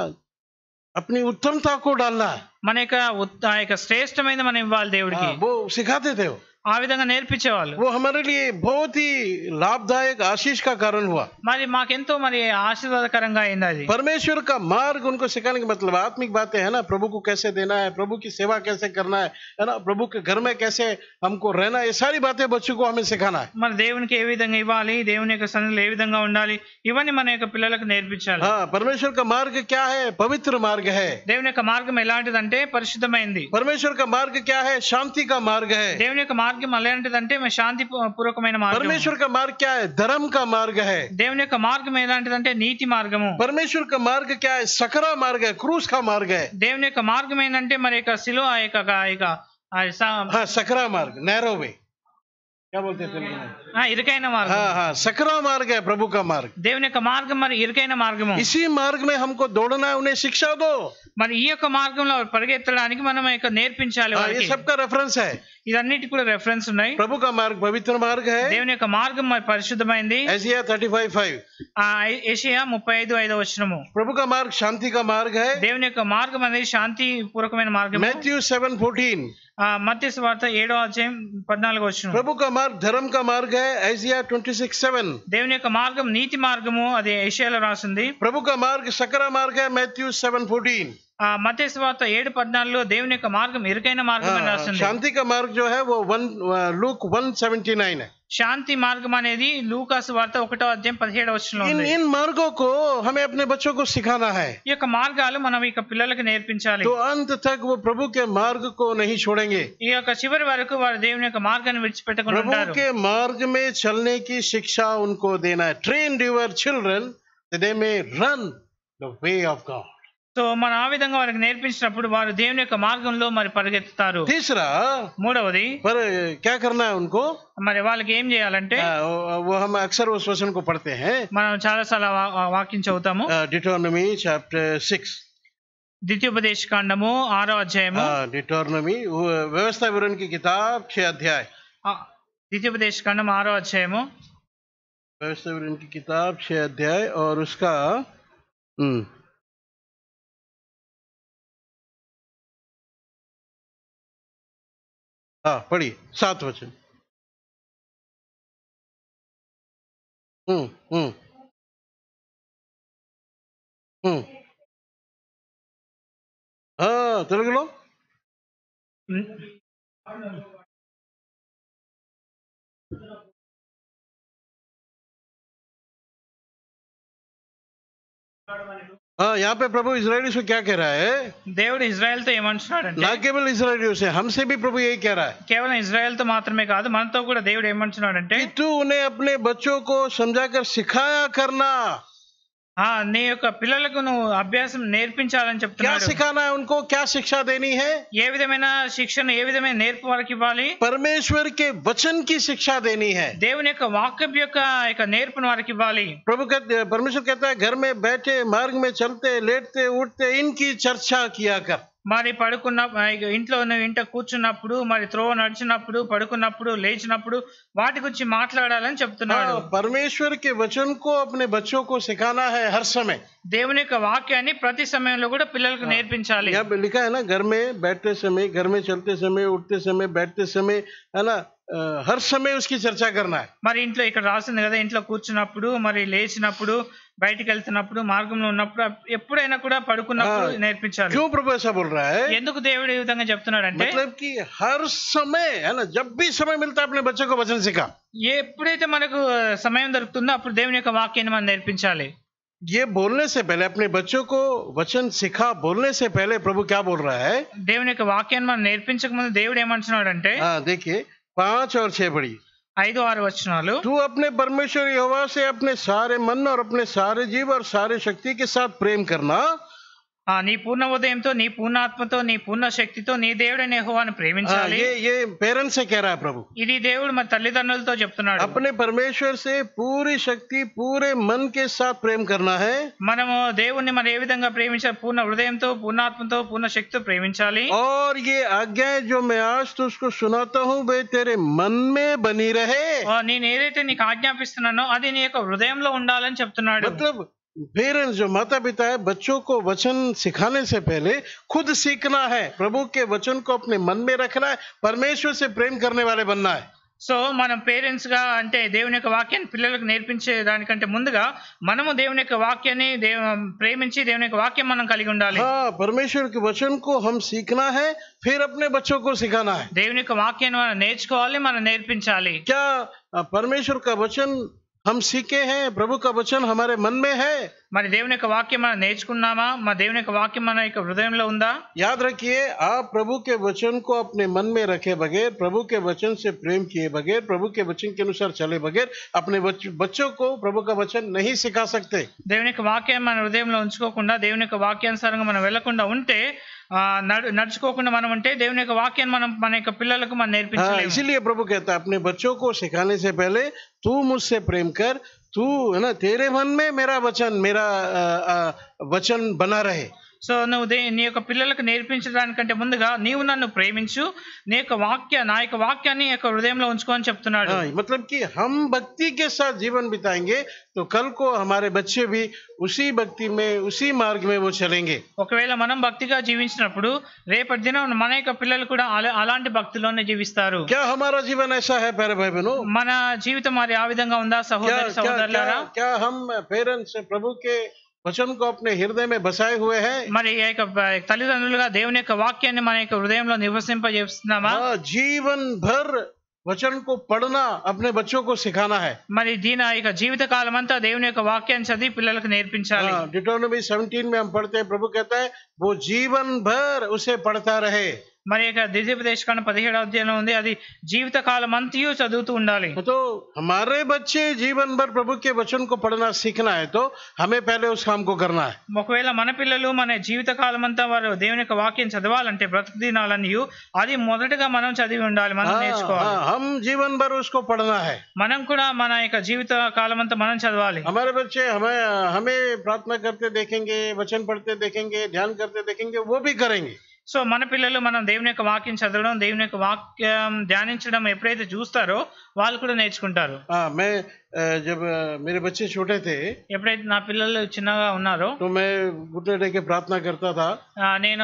अपनी उत्तमता को डालना, మన యొక్క శ్రేష్టమైన మనం ఇవ్వాలి దేవుడికి. वो सिखाते थे. ఆ విధంగా నేర్పించేవాళ్ళు. वो हमारे लिए बहुत ही लाभदायक आशीष का कारण हुआ. మరి మాకెంతో మరి ఆశీర్వాదకరంగా అయింది అది. परमेश्वर का मार्ग उनको सिखाने का मतलब आत्मिक बातें है ना, प्रभु को कैसे देना है, प्रभु की सेवा कैसे करना है ना, प्रभु के घर में कैसे हमको रहना है, ये सारी बातें बच्चों को हमें सिखाना है. మరి దేవునికి ఏ విధంగా ఇవ్వాలి, దేవుని యొక్క సన్నిధిలో ఏ విధంగా ఉండాలి, ఇవన్నీ మన యొక్క పిల్లలకు నేర్పించాలి. हाँ, परमेश्वर का मार्ग क्या है, पवित्र मार्ग है. దేవుని యొక్క మార్గం ఎలాంటిదంటే పరిశుద్ధమైంది. परमेश्वर का मार्ग क्या है, शांति का मार्ग है. దేవుని యొక్క మార్గం ఎలాంటిదంటే శాంతి పూర్వకమైన మార్గం. परमेश्वर का मार्ग क्या है, धर्म का मार्ग है. దేవుని యొక్క మార్గం ఎలాంటిదంటే నీతి మార్గము. परमेश्वर का मार्ग क्या है, सकरा मार्ग है, क्रूस का मार्ग है. దేవుని యొక్క మార్గం ఏంటంటే మరి యొక్క శిలువ सकरा मार्ग, नैरो वे, क्या बोलते थे, ఇరుకైన మార్గం. हाँ, सकरा मार्ग है प्रभु का मार्ग. దేవుని యొక్క మార్గం మరి ఇరుకైన మార్గము. इसी मार्ग में हमको दौड़ना है, उन्हें शिक्षा दो. మరి ఈ యొక్క మార్గంలో పరిగెత్తడానికి మనం నేర్పించాలి. ये सबका रेफरेंस है. ఇదన్నిటి కూడా రెఫరెన్స్ ఉన్నాయి. प्रभु का मार्ग पवित्र मार्ग है. దేవుని యొక్క మార్గం మరి పరిశుద్ధమైంది. एशिया 35:5, యెషయా 35:5. प्रभु का मार्ग शांति का मार्ग है. దేవుని యొక్క మార్గం అనేది శాంతి పూర్వకమైన మార్గం. मैथ्यू 7:14, మత్తయి సువార్త 7వ అధ్యాయం 14వ వచనం. प्रभु का मार्ग धर्म का मार्ग है, ऐसिया 26:7. దేవుని యొక్క మార్గం నీతి మార్గము, అది యెషయాలో రాసింది. प्रभु का मार्ग सकरा मार्ग है, मैथ्यू 7:14. మత్తయి సువార్త 7:14లో దేవుని యొక్క మార్గం ఇరుకైన మార్గం అని రాసింది. शांति का मार्ग जो है वो लूक 1:79 है. శాంతి మార్గం అనేది లూకా సువార్త 1వ అధ్యాయం 17వ వచనంలో ఉంది. इन मार्गों को हमें अपने बच्चों को सिखाना है, ఈ యొక్క మార్గాలు మనం ఇక పిల్లలకు నేర్పించాలి. तो अंत तक वो प्रभु के मार्ग को नहीं छोड़ेंगे. ఈ యొక్క చివరి వరకు వారు దేవుని యొక్క మార్గాన్ని విడిచిపెట్టకుండా प्रभु ఉంటారు. के मार्ग में चलने की शिक्षा उनको देना है. Train your children that they may run the way of God. So మనం ఆ విధంగా వారికి నేర్పించినప్పుడు వారు దేవుని యొక్క మార్గంలో మరి పరిగెత్తుతారు. तीसरा, మూడవది पर क्या करना है उनको, మరి వాళ్ళకి ఏం చేయాలంటే, वो हम अक्सर उस वचन को पढ़ते हैं, మనం చాలా సార్లు వాక్యం చదువుతాము. डिटोनमी चैप्टर 6. ద్వితీయోపదేశ కాండము 6వ అధ్యాయము. डिटोनमी व्यवस्था विवरण की किताब 6 अध्याय. ద్వితీయోపదేశ కాండం 6వ అధ్యాయము. व्यवस्था विवरण की किताब 6 अध्याय और उसका पढ़िए 7 वचन. తెలుగులో यहाँ पे प्रभु इजरायली से क्या कह रहा है, దేవుడు ఇజ్రాయెల్ తో ఏమంటున్నాడంటే, ना केवल इजरायलियों से, हमसे भी प्रभु यही कह रहा है కేవలం ఇజ్రాయెల్ తో మాత్రమే కాదు, మనతో కూడా దేవుడు ఏమంటున్నాడంటే, कि तू उन्हें अपने बच्चों को समझाकर सिखाया करना. నీ యొక్క పిల్లలకు నువ్వు అభ్యాసం నేర్పించాలని क्या చెప్తున్నాడు. सिखाना है उनको, क्या शिक्षा देनी है, ఏ విధమైన శిక్షణ, ఏ విధమైన నేర్పు వారికి ఇవ్వాలి? परमेश्वर के वचन की शिक्षा देनी है. దేవుని యొక్క వాక్యం యొక్క నేర్పును వారికి ఇవ్వాలి. परमेश्वर कहता है घर में बैठे, मार्ग में चलते, लेटते, उठते, इनकी चर्चा किया कर. మరి పడుకున్న ఇంట్లో ఇంట కూర్చున్నప్పుడు, మరి త్రోవ నడిచినప్పుడు, పడుకున్నప్పుడు, లేచినప్పుడు వాటి గురించి మాట్లాడాలని చెప్తున్నాడు. परमेश्वर के वचन को अपने बच्चों को सिखाना है हर समय. దేవుని యొక్క వాక్యాన్ని ప్రతి సమయంలో కూడా పిల్లలకు నేర్పించాలి. यहाँ पे लिखा है ना, घर में बैठते समय, घर में चलते समय, उठते समय, बैठते समय, है ना, हर समय उसकी चर्चा करना है. మరి ఇంట్లో ఇక్కడ రాసింది కదా, ఇంట్లో కూర్చున్నప్పుడు, మరి లేచినప్పుడు, బయటికి వెళ్తున్నప్పుడు, మార్గంలో ఉన్నప్పుడు, ఎప్పుడైనా కూడా పడుకున్నప్పుడు నేర్పించాలి. क्यों प्रभु ऐसा बोल रहा है? ఎందుకు దేవుడు ఈ విధంగా చెప్తున్నాడు అంటే, मतलब कि हर समय, है ना, जब भी समय मिलता है अपने बच्चों को वचन सिखा. ఎప్పుడైతే మనకు సమయం దొరుకుతుందో అప్పుడు దేవుని యొక్క వాక్యాన్ని మనం నేర్పించాలి. ये बोलने से पहले, अपने बच्चों को वचन सिखा बोलने से पहले प्रभु क्या बोल रहा है? దేవుని యొక్క వాక్యాన్ని మనం నేర్పించక ముందు దేవుడు ఏమంటున్నాడు అంటే, देखिए 5 और 6 पढ़िए. 5-6 వచనాలు. तू अपने परमेश्वर यहोवा से अपने सारे मन और अपने सारे जीव और सारे शक्ति के साथ प्रेम करना. నీ పూర్ణ ఉదయంతో, నీ పూర్ణ ఆత్మతో, నీ పూర్ణ శక్తితో నీ దేవుడైన యెహోవాను ప్రేమించాలి. ये पेरेंट्स से कह रहा है प्रभु. ఇది దేవుడు మన తల్లిదండ్రులతో చెప్తున్నాడు. अपने परमेश्वर से पूरी शक्ति, पूरे मन के साथ प्रेम करना है. మనము దేవుణ్ణి మరి ఏ విధంగా ప్రేమించాలి? పూర్ణ హృదయంతో, పూర్ణ ఆత్మతో, పూర్ణ శక్తితో ప్రేమించాలి. और ये आज्ञाएं जो मैं आज तुझको सुनाता हूँ वे तेरे मन में बनी रहे. నేను ఏదైతే నీకు ఆజ్ఞాపిస్తున్నానో అది నీ యొక్క హృదయంలో ఉండాలని చెప్తున్నాడు. मतलब पेरेंट्स, जो माता पिता है, बच्चों को वचन सिखाने से पहले खुद सीखना है, प्रभु के वचन को अपने मन में रखना है, परमेश्वर से प्रेम करने वाले बनना है. సో మనం పేరెంట్స్ గా అంటే దేవుని యొక్క వాక్యాన్ని పిల్లలకు నేర్పించే దానికంటే ముందుగా మనము దేవుని యొక్క వాక్యాన్ని ప్రేమించి దేవుని యొక్క వాక్యం మనం కలిగి ఉండాలి. परमेश्वर के वचन को हम सीखना है, फिर अपने बच्चों को सिखाना है. దేవుని యొక్క వాక్యాన్ని మనం నేర్చుకోవాలి, మనం నేర్పించాలి. क्या परमेश्वर का वचन हम सीखे हैं, प्रभु का वचन हमारे मन में है? మరి దేవుని యొక్క వాక్యం మనం నేర్చుకున్నామా? మన దేవుని యొక్క వాక్యం మన యొక్క హృదయంలో ఉందా? याद रखिए, आप प्रभु के वचन को अपने मन में रखे बगैर, प्रभु के वचन से प्रेम किए बगैर, प्रभु के वचन के अनुसार चले बगैर अपने बच्चों को प्रभु का वचन नहीं सिखा सकते. దేవుని యొక్క వాక్యాన్ని మన హృదయంలో ఉంచుకోకుండా, దేవుని యొక్క వాక్యానుసారంగా మనం వెళ్లకుండా ఉంటే, నడుచుకోకుండా మనం ఉంటే దేవుని యొక్క వాక్యాన్ని మనం మన యొక్క పిల్లలకు మనం నేర్పించలేము. इसीलिए प्रभु कहता है, अपने बच्चों को सिखाने से पहले तू मुझसे प्रेम कर, तू, है ना, तेरे मन में मेरा वचन बना रहे. సో నువ్వు నీ యొక్క పిల్లలకు నేర్పించడానికంటే ముందుగా నీవు నన్ను ప్రేమించు, నా యొక్క వాక్యాన్ని యొక్క హృదయంలో ఉంచుకో అని చెప్తున్నాడు. मतलब कि हम भक्ति के साथ जीवन बिताएंगे तो कल को हमारे बच्चे भी उसी भक्ति में उसी मार्ग में वो चलेंगे. ఒకవేళ మనం భక్తిగా జీవించినప్పుడు రేపటి దినం మన యొక్క పిల్లలు కూడా అలాంటి భక్తిలోనే జీవిస్తారు. क्या हमारा जीवन ऐसा है प्यारे भाई बहनों? మన జీవితం మరి ఆ విధంగా ఉందా సహోదరి సహోదరులారా? क्या हम पेरेंट्स प्रभु के वचन को अपने हृदय में बसाए हुए हैं? మరి ఈ యొక్క తల్లిదండ్రులుగా దేవుని యొక్క వాక్యాన్ని మన యొక్క హృదయంలో నివసింపజేస్తున్నామా? जीवन भर वचन को पढ़ना अपने बच्चों को सिखाना है. మరి దీని యొక్క జీవిత కాలం అంతా దేవుని యొక్క వాక్యాన్ని చదివి పిల్లలకు నేర్పించాలి. डिटोनॉमी 17 में हम पढ़ते हैं, प्रभु कहता है वो जीवन भर उसे पढ़ता रहे. మరి ఇక ద్వితీయోపదేశకాండం 17వ అధ్యాయంలో ఉంది, అది జీవిత కాలం అంతయు చదువుతూ ఉండాలి. तो हमारे बच्चे जीवन भर प्रभु के वचन को पढ़ना सीखना है तो हमें पहले उस काम को करना है. ఒకవేళ మన పిల్లలు మన జీవిత కాలం అంతా వారు దేవుని యొక్క వాక్యం చదవాలంటే బ్రతుకు దినాలన్నీ అది మొదటగా మనం చదివి ఉండాలి, మనం నేర్చుకోవాలి. हम जीवन भर उसको पढ़ना है. మనం కూడా మన యొక్క జీవిత కాలం అంతా మనం చదవాలి. हमारे बच्चे हमें प्रार्थना करते देखेंगे, वचन पढ़ते देखेंगे, ध्यान करते देखेंगे, वो भी करेंगे. సో మన పిల్లలు మనం దేవుని యొక్క వాక్యం చదవడం, దేవుని యొక్క వాక్యం ధ్యానించడం ఎప్పుడైతే చూస్తారో వాళ్ళు కూడా నేర్చుకుంటారు. मैं जब मेरे बच्चे छोटे थे, ఎప్పుడైతే నా పిల్లలు చిన్నగా ఉన్నారో तो मैं घुटने टेक के प्रार्थना करता था. నేను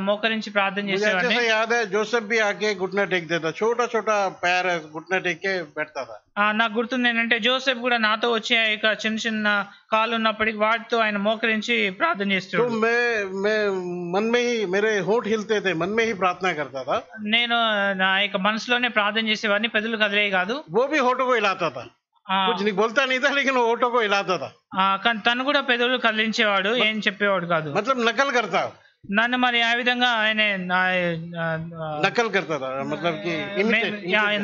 మోకరించి ప్రార్థన मुझे अच्छे చేసేవాడిని. से याद है जोसेफ भी आके घुटना टेक देता, छोटा छोटा पैर घुटना टेक के बैठता था. నాకు గుర్తుంది ఏంటంటే జోసెఫ్ కూడా నాతో వచ్చి ఇక చిన్న చిన్న కాళ్ళు ఉన్నప్పటికీ వాటితో ఆయన మోకరించి ప్రార్థన तो చేస్తాడు. मैं मन में ही, मेरे होंठ हिलते थे, मन में ही प्रार्थना करता था. నేను నా యొక్క మనసులోనే ప్రార్థన చేసేవాడిని, పెదవులు కదిలేవి కాదు. वो भी होठों को हिलाता था, कुछ नहीं बोलता नहीं था, लेकिन वो होठों को हिलाता था. కానీ తను కూడా పెదవులు కదిలించేవాడు, ఏం చెప్పేవాడు కాదు. मतलब नकल करता, నన్ను మరి ఆ విధంగా ఆయన नकल करता था, मतलब कि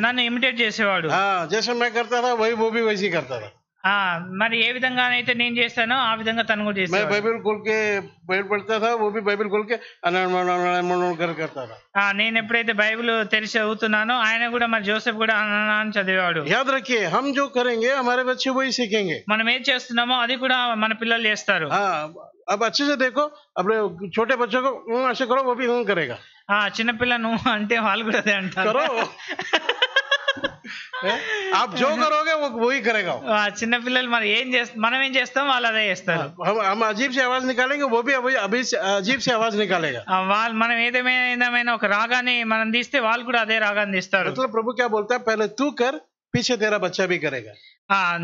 నన్ను ఇమిటేట్ చేసేవాడు. हाँ, जैसे मैं करता था वही वो भी वैसे ही करता था. మరి ఏ విధంగా అయితే నేను చేస్తానో ఆ విధంగా తను కూడా मैं చేసేవాడు. बाइबल खोल के बाइबल पढ़ता था, वो भी बाइबल खोल के करता था. నేను ఎప్పుడైతే బైబిల్ తెరిచి చదువుతున్నానో ఆయన కూడా మరి జోసెఫ్ కూడా అని చదివాడు. याद रखिए, हम जो करेंगे हमारे बच्चे वही सीखेंगे. మనం ఏం చేస్తున్నామో అది కూడా మన పిల్లలు చేస్తారు. हाँ, अब अच्छे से देखो, अपने छोटे बच्चों को ऐसे करो, वो भी करेगा. చిన్నపిల్ల నువ్వు అంటే వాళ్ళు కూడా అదే అంటారు. करो. आप जो करोगे वो वही करेगा. చిన్నపిల్లలు మరి మనం ఏం చేస్తాం వాళ్ళు అదే చేస్తారు. हम अजीब से आवाज निकालेंगे, वो भी अभी अजीब से आवाज निकालेगा. వాళ్ళు మనం ఏదేమైనా ఒక రాగాన్ని మనం తీస్తే వాళ్ళు కూడా అదే రాగాన్ని తీస్తారు. मतलब प्रभु क्या बोलता है, पहले तू कर, पीछे तेरा बच्चा भी करेगा.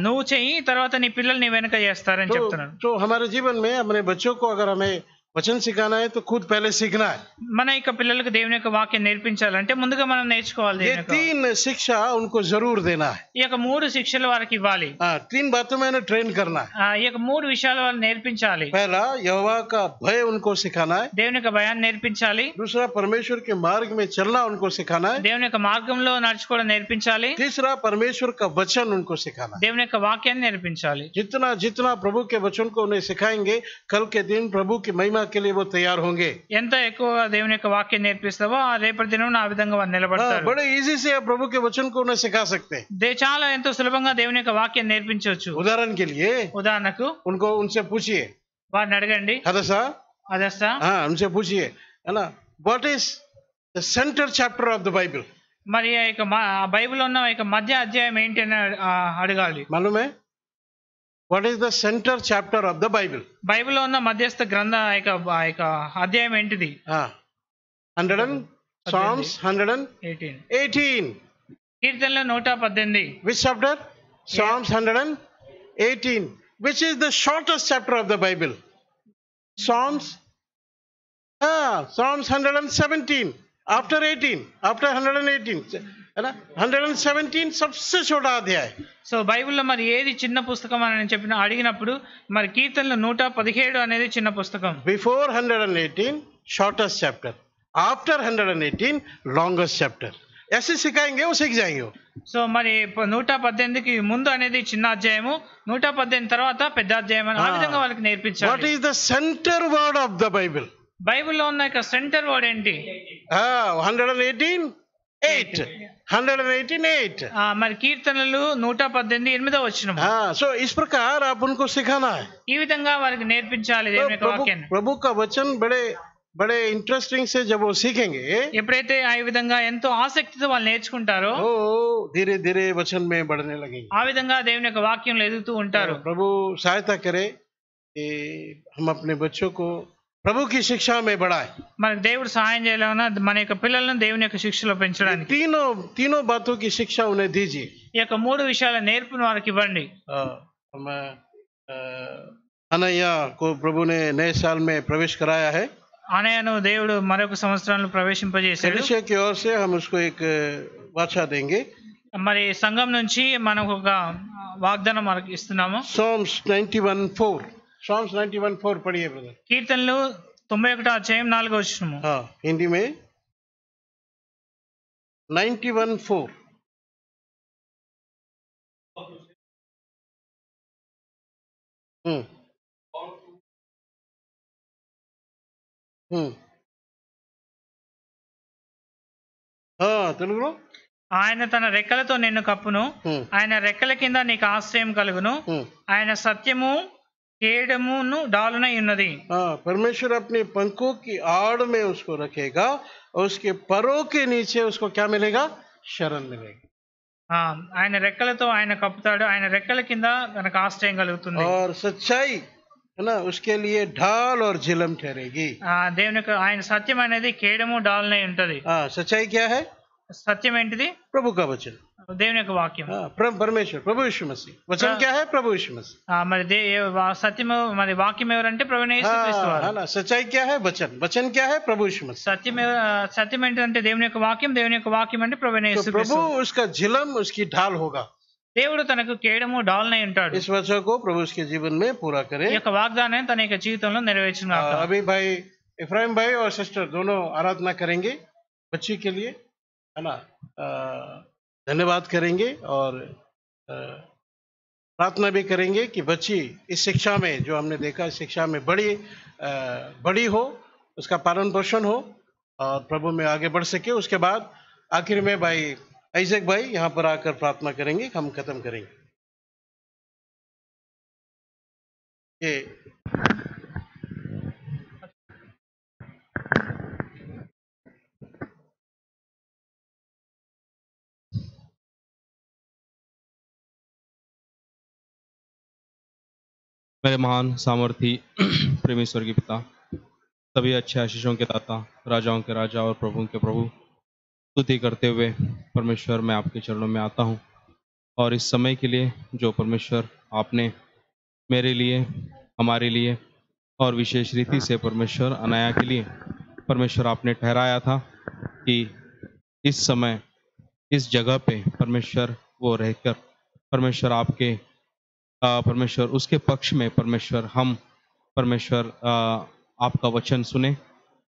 నువ్వు చెయ్యి, తర్వాత నీ పిల్లలు నీ వెనక చేస్తారని చెప్తున్నాను. तो हमारे जीवन में अपने बच्चों को अगर हमें वचन सिखाना है तो खुद पहले सीखना है. మన యొక్క పిల్లలకు దేవుని యొక్క వాక్యం నేర్పించాలంటే ముందుగా మనం నేర్చుకోవాలి. ये 3 शिक्षा उनको जरूर देना है. ఈ యొక్క 3 శిక్షలు వారికి ఇవ్వాలి. 3 बातों में ट्रेन करना है. ఈ యొక్క 3 విషయాలు వాళ్ళు నేర్పించాలి. पहला, यहोवा का भय उनको सिखाना है. దేవుని యొక్క భయాన్ని నేర్పించాలి. दूसरा, परमेश्वर के मार्ग में चलना उनको सिखाना है. దేవుని యొక్క మార్గంలో నడుచుకోవడం నేర్పించాలి. तीसरा, परमेश्वर का वचन उनको सिखाना है. దేవుని యొక్క వాక్యాన్ని నేర్పించాలి. जितना जितना प्रभु के वचन को उन्हें सिखाएंगे, कल के दिन प्रभु की महिमा के लिए वो तैयार होंगे. ఎంత ఎక్కువ దేవుని యొక్క వాక్యం నేర్పిస్తావో ఆ రేపటి దినం ఆ విధంగా వారు నిలబడతారు. बड़े इजी से प्रभु के वचन को उन्हें सिखा सकते हैं. చాలా ఎంతో సులభంగా దేవుని యొక్క వాక్యం నేర్పించవచ్చు. उदाहरण के लिए ఉదాహరణకు उनसे पूछिए, వారిని అడగండి. हदसा, అదస్తా, हाँ, उनसे पूछिए, है ना, what is the centre chapter of the Bible. మరి ఆ యొక్క బైబిల్ ఉన్న యొక్క మధ్య అధ్యాయం ఏంటి అని అడగాలి. मालूम है, what is the centre chapter of the Bible. బైబిల్లో ఉన్న మధ్యస్థ గ్రంథ యొక్క అధ్యాయం ఏంటిది? 100 Psalms 118. కీర్తనలు 118. Which chapter? Psalms 118. Which is the shortest chapter of the Bible? Psalms 117. After 18, after 118, है ना, 117 सबसे छोटा अध्याय. సో బైబిల్లో మరి ఏది చిన్న పుస్తకం అని అడిగినప్పుడు మరి కీర్తనలు 117 అనేది చిన్న పుస్తకం. Before 118, shortest chapter. After 118, longest chapter. ऐसे सिखाएंगे, वो सीख जाएंगे. సో మరి 118కి ముందు అనేది చిన్న అధ్యాయము, 118 తర్వాత పెద్ద అధ్యాయం అని ఆ విధంగా వాళ్ళకి నేర్పించాలి. What is the center word of the Bible? బైబిల్లో ఉన్న యొక్క సెంటర్ వర్డ్ ఏంటి? 118 8. 118:8. మరి కీర్తనలు 118 వచనం. हाँ, सो इस प्रकार आप उनको सिखाना है. ఈ విధంగా వారికి నేర్పించాలి तो దేవుని యొక్క వాక్యాన్ని. प्रभु का वचन बड़े बड़े इंटरेस्टिंग से जब वो सीखेंगे, ఎప్పుడైతే ఆ విధంగా ఎంతో ఆసక్తితో వాళ్ళు నేర్చుకుంటారో वो धीरे धीरे वचन में बढ़ने लगेंगे. ఆ విధంగా దేవుని యొక్క వాక్యంలో ఎదుగుతూ ఉంటారు. तो प्रभु सहायता करे कि हम अपने बच्चों को प्रभु की शिक्षा में बढ़ाए. మనకు దేవుడు సహాయం చేయాలన్నా మన యొక్క పిల్లలను దేవుని యొక్క శిక్షలో పెంచడానికి तीनों बातों की शिक्षा उन्हें दीजिए. ఈ యొక్క 3 విషయాల నేర్పును వారికి ఇవ్వండి. हम अनैया को प्रभु ने नए साल में प्रवेश कराया है. అనయ్యను దేవుడు మరొక సంవత్సరంలో ప్రవేశింపజేశాడు. कलीसिया की ओर से हम उसको एक वाचा देंगे. మరి సంఘం నుంచి మనకు ఒక వాగ్దానం మనకి ఇస్తున్నాము. Psalms 91:4. Psalms 91:4 पढ़िए ब्रदर. కీర్తనలు 91వ అధ్యాయం 4వ వచనము. हाँ, हिंदी में 91:4. हाँ, తెలుగులో ఆయన తన రెక్కలతో నిన్ను కప్పును, ఆయన రెక్కల కింద నీకు ఆశ్రయం కలుగును, ఆయన సత్యము కేడమును డాలునై ఉన్నది. परमेश्वर अपने पंखों की आड़ में उसको रखेगा और उसके परों के नीचे उसको क्या मिलेगा? शरण मिलेगी. ఆయన రెక్కలతో ఆయన కప్పుతాడు, ఆయన రెక్కల కింద మనకు ఆశ్రయం కలుగుతుంది. और सच्चाई है ना, उसके लिए ढाल और झिलम ठहरेगी. దేవుని యొక్క ఆయన సత్యం అనేది కేడము డాలునై ఉంటది. सच्चाई क्या है? సత్యం ఏంటిది? प्रभु का वचन, దేవుని యొక్క వాక్యం. परमेश्वर प्रभु यीशु मसीह. वचन क्या है? प्रभु यीशु मसीह. మరి సత్యము మరి వాక్యం ఎవరంటే ప్రభువైన యేసుక్రీస్తు వారు. है ना. सच्चाई क्या है? वचन. वचन क्या है? प्रभु यीशु मसीह. సత్యం ఏంటంటే దేవుని యొక్క వాక్యం, దేవుని యొక్క వాక్యం అంటే ప్రభువైన तो యేసుక్రీస్తు. प्रभु उसका झिलम उसकी ढाल होगा. దేవుడు తనకు కేడము డాలునై ఉంటాడు. इस वचन को प्रभु उसके जीवन में पूरा करे. ఈ యొక్క వాగ్దానాన్ని తన యొక్క జీవితంలో నెరవేర్చును గాక. अभी भाई इफ्राहिम भाई और सिस्टर दोनों आराधना करेंगे बच्ची के लिए, है ना. धन्यवाद करेंगे और प्रार्थना भी करेंगे कि बच्ची इस शिक्षा में, जो हमने देखा, इस शिक्षा में बड़ी हो, उसका पालन पोषण हो और प्रभु में आगे बढ़ सके. उसके बाद आखिर में भाई आइजक भाई यहाँ पर आकर प्रार्थना करेंगे, हम खत्म करेंगे. ये मेरे महान सामर्थी प्रेमी स्वर्गीय पिता, सभी अच्छे आशीषों के दाता, राजाओं के राजा और प्रभु के प्रभु, स्तुति करते हुए परमेश्वर मैं आपके चरणों में आता हूँ. और इस समय के लिए जो परमेश्वर आपने मेरे लिए, हमारे लिए और विशेष रीति से परमेश्वर अनाया के लिए परमेश्वर आपने ठहराया था कि इस समय इस जगह पे परमेश्वर वो रहकर परमेश्वर आपके परमेश्वर उसके पक्ष में परमेश्वर हम परमेश्वर आपका वचन सुने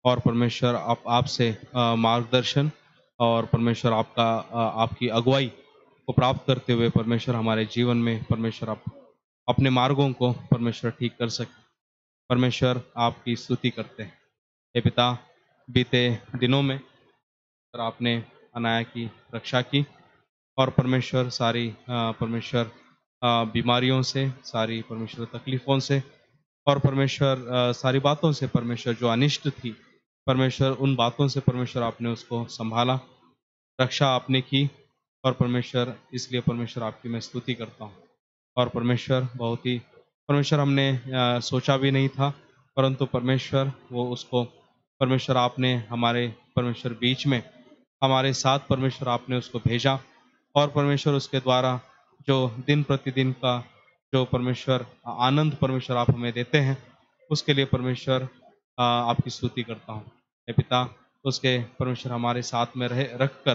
और परमेश्वर आपसे मार्गदर्शन और परमेश्वर आपकी अगुवाई को प्राप्त करते हुए परमेश्वर हमारे जीवन में परमेश्वर आप अपने मार्गों को परमेश्वर ठीक कर सके. परमेश्वर आपकी स्तुति करते हैं. हे पिता, बीते दिनों में आपने अनाया की रक्षा की और परमेश्वर सारी परमेश्वर बीमारियों से, सारी परमेश्वर तकलीफ़ों से और परमेश्वर सारी बातों से परमेश्वर जो अनिष्ट थी, परमेश्वर उन बातों से परमेश्वर आपने उसको संभाला, रक्षा आपने की और परमेश्वर इसलिए परमेश्वर आपकी मैं स्तुति करता हूँ. और परमेश्वर बहुत ही परमेश्वर हमने सोचा भी नहीं था, परंतु परमेश्वर वो उसको परमेश्वर आपने हमारे परमेश्वर बीच में हमारे साथ परमेश्वर आपने उसको भेजा और परमेश्वर उसके द्वारा जो दिन प्रतिदिन का जो परमेश्वर आनंद परमेश्वर आप हमें देते हैं, उसके लिए परमेश्वर आपकी स्तुति करता हूँ. हे पिता, उसके परमेश्वर हमारे साथ में रख कर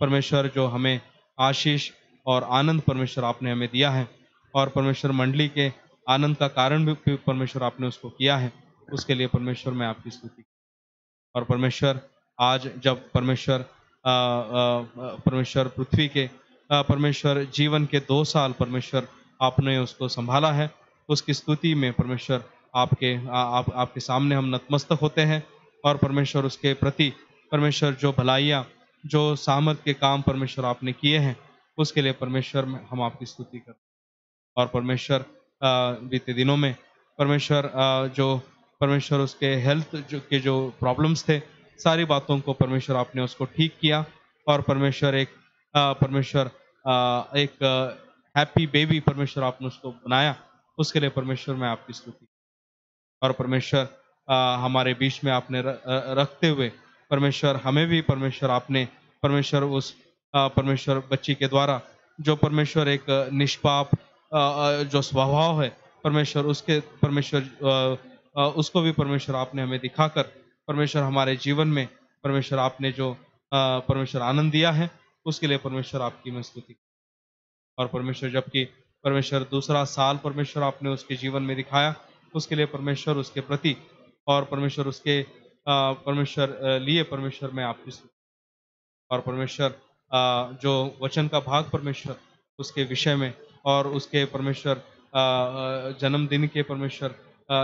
परमेश्वर जो हमें आशीष और आनंद परमेश्वर आपने हमें दिया है और परमेश्वर मंडली के आनंद का कारण भी परमेश्वर आपने उसको किया है, उसके लिए परमेश्वर मैं आपकी स्तुति. और परमेश्वर आज जब परमेश्वर परमेश्वर पृथ्वी के परमेश्वर जीवन के 2 साल परमेश्वर आपने उसको संभाला है, उसकी स्तुति में परमेश्वर आपके सामने हम नतमस्तक होते हैं और परमेश्वर उसके प्रति परमेश्वर जो भलाइयाँ जो सामर्थ के काम परमेश्वर आपने किए हैं, उसके लिए परमेश्वर हम आपकी स्तुति करते हैं। और परमेश्वर बीते दिनों में परमेश्वर जो परमेश्वर उसके हेल्थ जो प्रॉब्लम्स थे, सारी बातों को परमेश्वर आपने उसको ठीक किया। और परमेश्वर एक हैप्पी बेबी परमेश्वर आपने उसको बनाया, उसके लिए परमेश्वर मैं आपकी स्तुति। और परमेश्वर हमारे बीच में आपने रखते हुए परमेश्वर हमें भी परमेश्वर आपने परमेश्वर उस परमेश्वर बच्ची के द्वारा जो परमेश्वर एक निष्पाप जो स्वभाव है परमेश्वर उसके परमेश्वर उसको भी परमेश्वर आपने हमें दिखाकर परमेश्वर हमारे जीवन में परमेश्वर आपने जो परमेश्वर आनंद दिया है, उसके लिए परमेश्वर आपकी मैं स्तुति। और परमेश्वर जबकि परमेश्वर दूसरा साल परमेश्वर आपने उसके जीवन में दिखाया, उसके लिए परमेश्वर उसके प्रति और परमेश्वर उसके परमेश्वर लिए परमेश्वर में आपकी स्तुति। और परमेश्वर जो वचन का भाग परमेश्वर उसके विषय में और उसके परमेश्वर जन्मदिन के परमेश्वर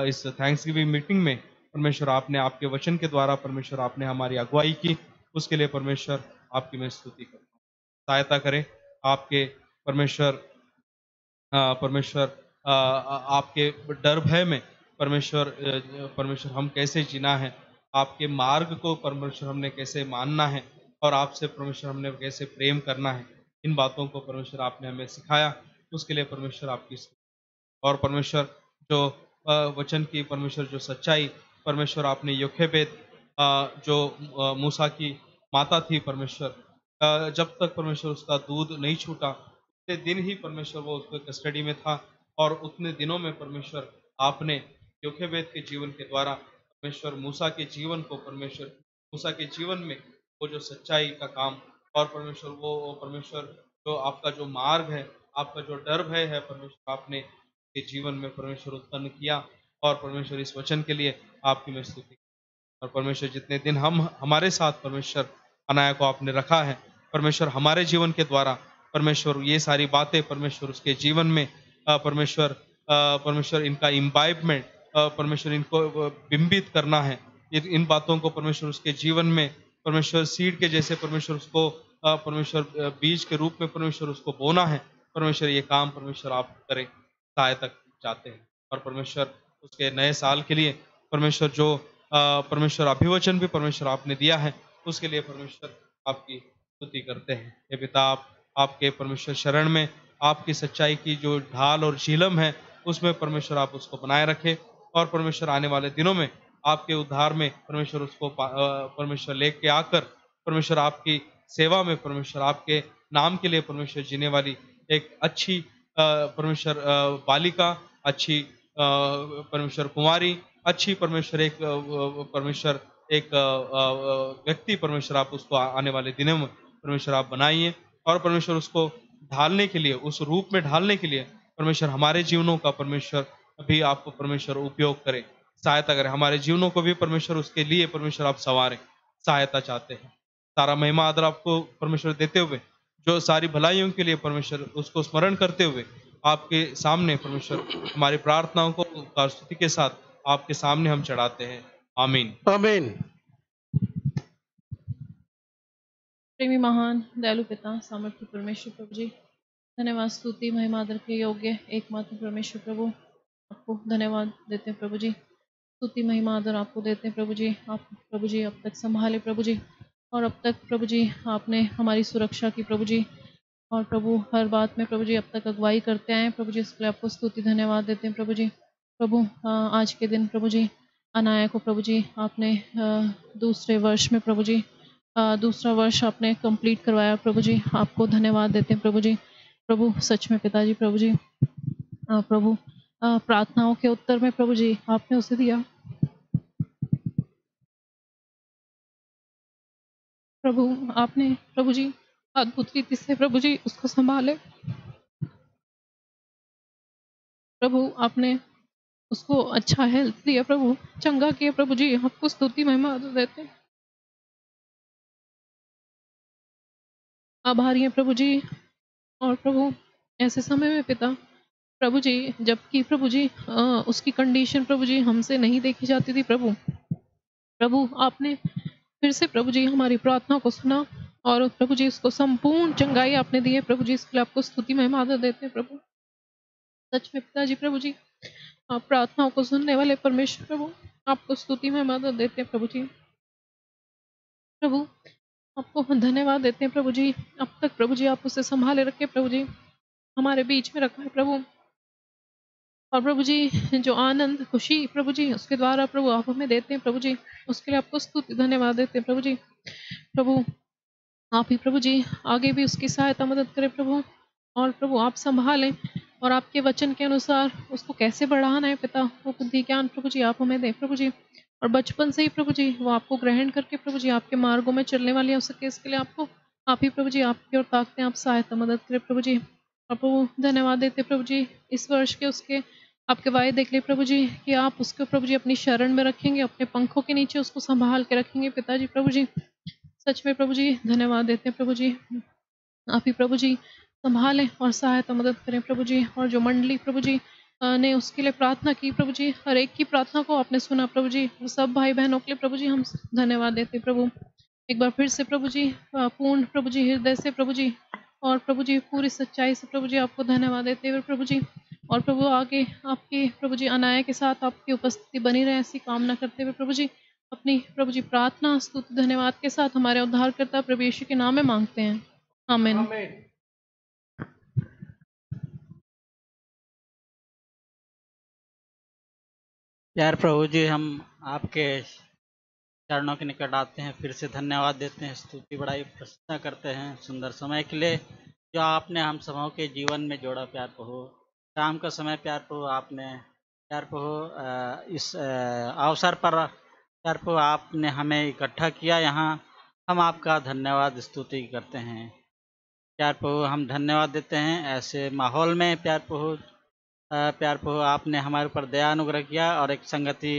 इस थैंक्सगिविंग मीटिंग में परमेश्वर आपने आपके वचन के द्वारा परमेश्वर आपने हमारी अगुवाई की, उसके लिए परमेश्वर आपकी मैं स्तुति करता हूँ। सहायता करें आपके परमेश्वर आपके डर भय में परमेश्वर हम कैसे जीना है, आपके मार्ग को परमेश्वर हमने कैसे मानना है और आपसे परमेश्वर हमने कैसे प्रेम करना है, इन बातों को परमेश्वर आपने हमें सिखाया, उसके लिए परमेश्वर आपकी। और परमेश्वर जो वचन की परमेश्वर जो सच्चाई परमेश्वर आपने योखेबेद जो मूसा की माता थी परमेश्वर, जब तक परमेश्वर उसका दूध नहीं छूटा उतने दिन ही परमेश्वर वो उसके कस्टडी में था। और उतने दिनों में परमेश्वर आपने योखेबेद के जीवन के द्वारा परमेश्वर मूसा के जीवन को परमेश्वर मूसा के जीवन में वो जो सच्चाई का काम और परमेश्वर वो परमेश्वर जो आपका जो मार्ग है, आपका जो डर भय है परमेश्वर आपने के जीवन में परमेश्वर उत्पन्न किया। और परमेश्वर इस वचन के लिए आपकी मैं स्तुति। और परमेश्वर जितने दिन हम हमारे साथ परमेश्वर अनाया को आपने रखा है परमेश्वर हमारे जीवन के द्वारा परमेश्वर ये सारी बातें परमेश्वर उसके जीवन में परमेश्वर इनका इम्बाइबमेंट परमेश्वर इनको बिंबित करना है, इन बातों को परमेश्वर उसके जीवन में परमेश्वर सीड के जैसे परमेश्वर उसको परमेश्वर बीज के रूप में परमेश्वर उसको बोना है। परमेश्वर ये काम परमेश्वर आप करें, सहायता चाहते हैं। और परमेश्वर उसके नए साल के लिए परमेश्वर जो परमेश्वर अभिवचन भी परमेश्वर आपने दिया है, उसके लिए परमेश्वर आपकी स्तुति करते हैं। हे पिता, आपके परमेश्वर शरण में आपकी सच्चाई की जो ढाल और झीलम है उसमें परमेश्वर आप उसको बनाए रखें। और परमेश्वर आने वाले दिनों में आपके उद्धार में परमेश्वर उसको परमेश्वर लेके आकर परमेश्वर आपकी सेवा में परमेश्वर आपके नाम के लिए परमेश्वर जीने वाली एक अच्छी परमेश्वर बालिका, अच्छी परमेश्वर कुमारी, अच्छी परमेश्वर एक परमेश्वर एक व्यक्ति परमेश्वर आप उसको आने वाले दिनों में परमेश्वर आप बनाइए। और परमेश्वर उसको ढालने के लिए, उस रूप में ढालने के लिए परमेश्वर हमारे जीवनों का परमेश्वर भी आपको परमेश्वर उपयोग करे, सहायता करें। हमारे जीवनों को भी परमेश्वर उसके लिए परमेश्वर आप संवारें, सहायता चाहते हैं। सारा महिमा आदर आपको परमेश्वर देते हुए, जो सारी भलाइयों के लिए परमेश्वर उसको स्मरण करते हुए आपके सामने परमेश्वर हमारी प्रार्थनाओं को स्तुति के साथ आपके सामने हम चढ़ाते हैं। आमीन आमीन। प्रेमी महान दयालु पिता सामर्थ्य परमेश्वर प्रभु जी, धन्यवाद स्तुति महिमा आदर के योग्य एकमात्र परमेश्वर प्रभु, आपको धन्यवाद देते हैं प्रभु जी, स्तुति महिमा आदर आपको देते हैं प्रभु जी। आप प्रभु जी अब तक संभाले प्रभु जी, और अब तक प्रभु जी आपने हमारी सुरक्षा की प्रभु जी, और प्रभु हर बात में प्रभु जी अब तक अगुवाई करते आए प्रभु जी, इसके लिए आपको स्तुति धन्यवाद देते हैं प्रभु जी। प्रभु आज के दिन प्रभु जी अनाया को प्रभु जी आपने दूसरे वर्ष में प्रभु जी दूसरा वर्ष आपने कंप्लीट करवाया प्रभु जी, आपको धन्यवाद देते हैं प्रभु जी। प्रभु सच में पिताजी प्रभु जी प्रभु प्रार्थनाओं के उत्तर में प्रभु जी आपने उसे दिया प्रभु, आपने प्रभु जी अद्भुत रीति से प्रभु जी उसको संभाले प्रभु, आपने उसको अच्छा हेल्थ दिया प्रभु, चंगा किया प्रभु जी, आपको स्तुति महिमा देते हैं। आभारी हैं प्रभु जी। और प्रभु ऐसे समय में पिता प्रभु जी, जबकि प्रभु जी उसकी कंडीशन प्रभु जी हमसे नहीं देखी जाती थी प्रभु, प्रभु आपने फिर से प्रभु जी हमारी प्रार्थना को सुना और प्रभु जी उसको संपूर्ण चंगाई आपने दी है प्रभु जी, इसके लिए आपको स्तुति महिमा आदर देते हैं प्रभु। सच में पिताजी प्रभु जी, आप प्रार्थनाओं को सुनने वाले परमेश्वर प्रभु, आपको स्तुति महिमा आदर देते हैं प्रभु जी। प्रभु आपको हम धन्यवाद देते हैं प्रभु जी, अब तक प्रभु जी आप उसे संभाले रखे प्रभु जी, हमारे बीच में रखा है प्रभु। और प्रभु जी जो आनंद खुशी प्रभु जी उसके द्वारा प्रभु आप हमें देते हैं प्रभु जी, उसके लिए आपको स्तुति धन्यवाद देते हैं प्रभु जी। प्रभु आप ही प्रभु जी आगे भी उसकी सहायता मदद करें प्रभु, और प्रभु आप संभालें और आपके वचन के अनुसार उसको कैसे बढ़ाना है पिता, वो बुद्धि ज्ञान प्रभु जी आप हमें दें प्रभु जी। और बचपन से ही प्रभु जी वो आपको ग्रहण करके प्रभु जी आपके मार्गों में चलने वाली हो सके, इसके लिए आपको आप ही प्रभु जी आपकी ओर ताकते हैं, आप सहायता मदद करें प्रभु जी। और प्रभु धन्यवाद देते प्रभु जी इस वर्ष के उसके आपके वायदे के लिए प्रभु जी, कि आप उसको प्रभु जी अपनी शरण में रखेंगे, अपने पंखों के नीचे उसको संभाल के रखेंगे पिताजी प्रभु जी। सच में प्रभु जी धन्यवाद देते हैं प्रभु जी, आप ही प्रभु जी संभालें और सहायता मदद करें प्रभु जी। और जो मंडली प्रभु जी ने उसके लिए प्रार्थना की प्रभु जी, हर एक की प्रार्थना को आपने सुना प्रभु जी, सब भाई बहनों के लिए प्रभु जी हम धन्यवाद देते हैं प्रभु। एक बार फिर से प्रभु जी पूर्ण प्रभु जी हृदय से प्रभु जी और प्रभु जी पूरी सच्चाई से प्रभु जी आपको धन्यवाद देते हुए प्रभु जी। और प्रभु आगे आपकी प्रभु जी अनाया के साथ आपकी उपस्थिति बनी रहे ऐसी कामना करते हुए प्रभु जी अपनी प्रभु जी प्रार्थना स्तुति धन्यवाद के साथ हमारे उद्धारकर्ता प्रभु यीशु के नाम में मांगते हैं, आमीन। आमीन। प्यार प्रभु जी, हम आपके चरणों के निकट आते हैं, फिर से धन्यवाद देते हैं, स्तुति बड़ाई प्रशंसा करते हैं सुंदर समय के लिए जो आपने हम सबों के जीवन में जोड़ा। प्यार प्रभु शाम का समय प्यार प्रभु आपने प्यार प्रभु इस अवसर पर प्यार प्रभु आपने हमें इकट्ठा किया यहाँ, हम आपका धन्यवाद स्तुति करते हैं। प्यार प्रभु हम धन्यवाद देते हैं ऐसे माहौल में प्यार प्रभु आपने हमारे ऊपर दया अनुग्रह किया और एक संगति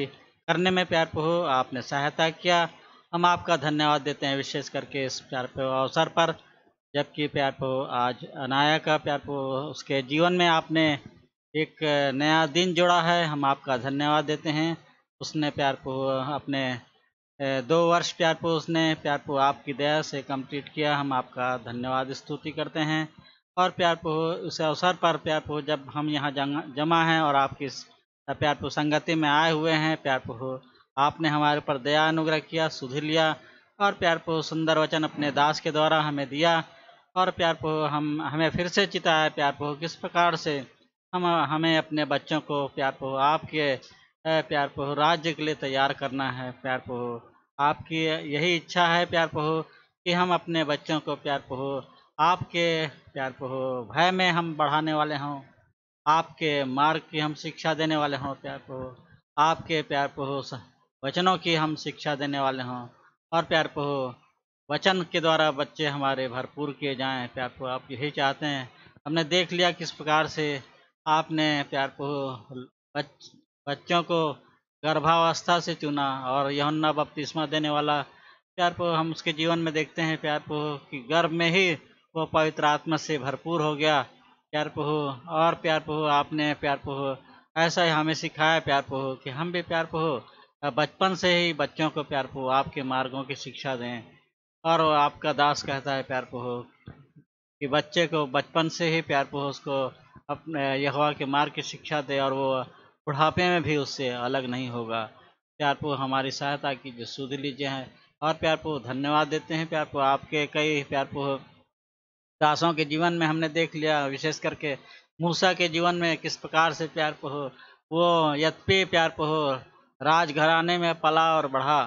करने में प्यार प्रभु आपने सहायता किया। हम आपका धन्यवाद देते हैं विशेष करके इस प्यार प्रभु अवसर पर, जबकि प्यार प्रभु आज अनाया का प्यार प्रभु उसके जीवन में आपने एक नया दिन जोड़ा है। हम आपका धन्यवाद देते हैं। उसने प्यार प्रभु अपने 2 वर्ष प्यार प्रभु उसने प्यार प्रभु आपकी दया से कंप्लीट किया। हम आपका धन्यवाद स्तुति करते हैं। और प्यार प्रभु उस अवसर पर प्यार प्रभु जब हम यहाँ जमा हैं और आपकी प्यार प्रभु संगति में आए हुए हैं, प्यार प्रभु आपने हमारे ऊपर दया अनुग्रह किया, सुधि लिया और प्यार प्रभु सुंदर वचन अपने दास के द्वारा हमें दिया। और प्यार प्रभु हमें फिर से चिताया प्यार प्रभु किस प्रकार से हमें अपने बच्चों को प्यार प्रभु आपके प्यार प्रभु राज्य के लिए तैयार करना है। प्यार प्रभु आपकी यही इच्छा है प्यार प्रभु कि हम अपने बच्चों को प्यार प्रभु आपके प्यार प्रभु भय में हम बढ़ाने वाले हों, आपके मार्ग की हम शिक्षा देने वाले हों, प्यार प्रभु आपके प्यार प्रभु वचनों की हम शिक्षा देने वाले हों। और प्यार प्रभु वचन के द्वारा बच्चे हमारे भरपूर किए जाएं। प्यार प्रभु आप यही चाहते हैं। हमने देख लिया किस प्रकार से आपने प्यार प्रभु बच्चों को गर्भावस्था से चुना और यूहन्ना बपतिस्मा देने वाला प्यार प्रभु हम उसके जीवन में देखते हैं प्यार प्रभु कि गर्भ में ही वो पवित्र आत्मा से भरपूर हो गया प्यार प्रभु। और प्यार प्रभु आपने प्यार प्रभु ऐसा ही हमें सिखाया प्यार प्रभु कि हम भी प्यार प्रभु बचपन से ही बच्चों को प्यार प्रभु आपके मार्गों की शिक्षा दें। और आपका दास कहता है प्यार प्रभु कि बच्चे को बचपन से ही प्यार प्रभु उसको अपने यहोवा के मार्ग की शिक्षा दे और वो बुढ़ापे में भी उससे अलग नहीं होगा। प्यार प्रभु हमारी सहायता कीजिए, सुध लीजिए हैं। और प्यार प्रभु धन्यवाद देते हैं प्यार प्रभु आपके कई प्यार प्रभु दासों के जीवन में हमने देख लिया, विशेष करके मूसा के जीवन में किस प्रकार से प्यार प्रभु वो यद्यपि प्यार प्रभु राजघराने में पला और बढ़ा,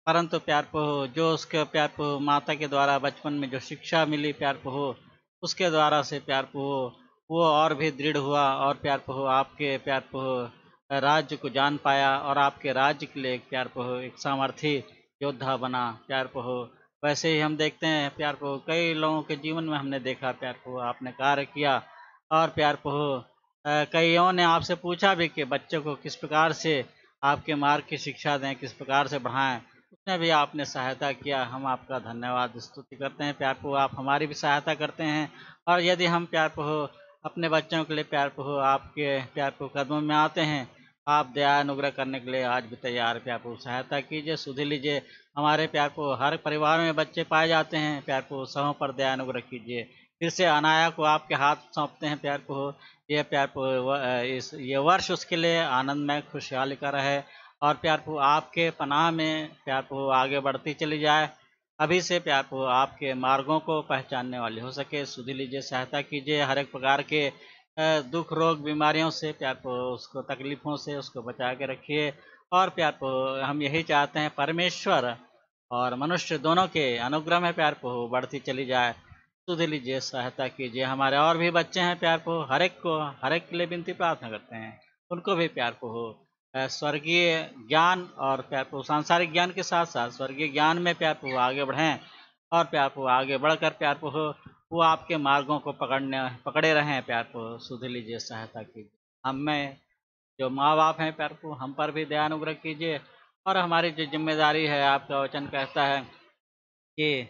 परंतु प्यार प्रभु जो उसके प्यार प्रभु माता के द्वारा बचपन में जो शिक्षा मिली प्यार प्रभु उसके द्वारा से प्यार प्रभु वो और भी दृढ़ हुआ और प्यार प्रभु आपके प्यार प्रभु राज्य को जान पाया और आपके राज्य के लिए प्यार प्रभु एक सामर्थी योद्धा बना। प्यार प्रभु वैसे ही हम देखते हैं प्यार प्रभु कई लोगों के जीवन में हमने देखा प्यार प्रभु आपने कार्य किया। और प्यार प्रभु कईयों ने आपसे पूछा भी कि बच्चों को किस प्रकार से आपके मार्ग की शिक्षा दें, किस प्रकार से बढ़ाएं, उसमें भी आपने सहायता किया। हम आपका धन्यवाद स्तुति करते हैं प्यार प्रभु आप हमारी भी सहायता करते हैं। और यदि हम प्यार प्रभु अपने बच्चों के लिए प्यार प्रभु आपके प्यार प्रभु कदमों में आते हैं आप दया अनुग्रह करने के लिए आज भी तैयार प्यार प्रभु सहायता कीजिए, सुधि लीजिए। हमारे प्यार प्रभु हर परिवार में बच्चे पाए जाते हैं, प्यार प्रभु सबों पर दया अनुग्रह कीजिए। फिर से अनाया को आपके हाथ सौंपते हैं प्यार प्रभु, ये प्यार प्रभु इस ये वर्ष उसके लिए आनंदमय खुशहाली का रहे, और प्यार प्रभु आपके पनाह में प्यार प्रभु आगे बढ़ती चली जाए। अभी से प्यार प्रभु आपके मार्गों को पहचानने वाली हो सके, सुधि लीजिए, सहायता कीजिए। हर एक प्रकार के दुख रोग बीमारियों से प्यार प्रभु उसको तकलीफ़ों से उसको बचा के रखिए। और प्यार प्रभु हम यही चाहते हैं परमेश्वर और मनुष्य दोनों के अनुग्रह में प्यार प्रभु बढ़ती चली जाए, सुधि लीजिए, सहायता कीजिए। हमारे और भी बच्चे हैं प्यार प्रभु, हर एक के लिए विनती प्रार्थना करते हैं, उनको भी प्यार प्रभु स्वर्गीय ज्ञान और प्यार प्रभु सांसारिक ज्ञान के साथ साथ स्वर्गीय ज्ञान में प्यार प्रभु आगे बढ़ें, और प्यार प्रभु आगे बढ़कर प्यार प्रभु वो आपके मार्गों को पकड़े रहें प्यार प्रभु, सुधि लीजिए, सहायता कीजिए। हम में जो माँ बाप हैं प्यार प्रभु, हम पर भी दया अनुग्रह कीजिए। और हमारी जो जिम्मेदारी है, आपका वचन कहता है कि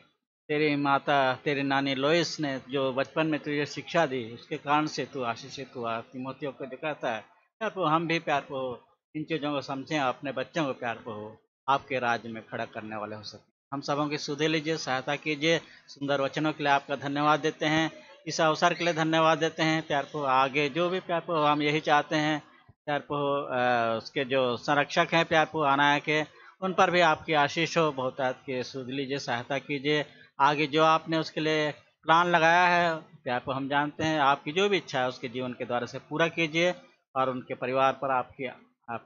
तेरी माता तेरी नानी लोइस ने जो बचपन में तुझे शिक्षा दी, उसके कारण से तू आशीषित हुआ। तिमोथियों को जो कहता है प्यार प्रभु, हम भी प्यार प्रभु इन चीज़ों को समझें, अपने बच्चों को प्यार प्रभु आपके राज्य में खड़ा करने वाले हो सकें। हम सबों की सुधि लीजिए, सहायता कीजिए। सुंदर वचनों के लिए आपका धन्यवाद देते हैं, इस अवसर के लिए धन्यवाद देते हैं प्यार प्रभु। आगे जो भी प्यार प्रभु हम यही चाहते हैं प्यार प्रभु, उसके जो संरक्षक हैं प्यार प्रभु अनाया के, उन पर भी आपकी आशीष हो, बहुत आपकी सुधि लीजिए, सहायता कीजिए। आगे जो आपने उसके लिए प्लान लगाया है प्यार प्रभु, हम जानते हैं आपकी जो भी इच्छा है उसके जीवन के द्वारा से पूरा कीजिए, और उनके परिवार पर आपकी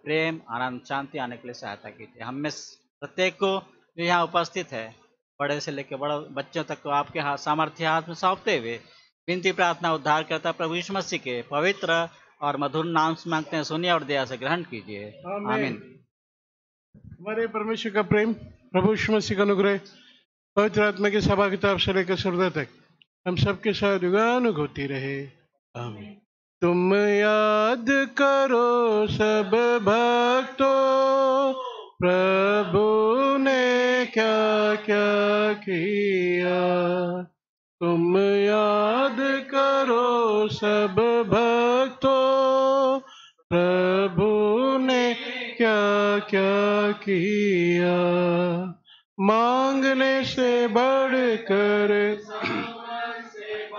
प्रेम आनंद शांति आने के लिए सहायता कीजिए। हम में प्रत्येक को जो यहाँ उपस्थित है, बड़े से लेकर बड़े बच्चों तक को आपके हाथ सामर्थ्य हाथ में सौंपते हुए विनती प्रार्थना उद्धार करता प्रभु यीशु मसीह के पवित्र और मधुर नाम से मांगते हैं, सुनिए और दया से ग्रहण कीजिए, आमीन। हमारे परमेश्वर का प्रेम, प्रभु यीशु मसीह का अनुग्रह, पवित्र आत्मा की सभा किताब से लेकर स्वर्ग तक हम सबके साथ युगानुग होती रहे, आमीन। तुम याद करो सब भक्तों, प्रभु ने क्या क्या किया। तुम याद करो सब भक्तों, प्रभु ने क्या क्या किया। मांगने से बढ़कर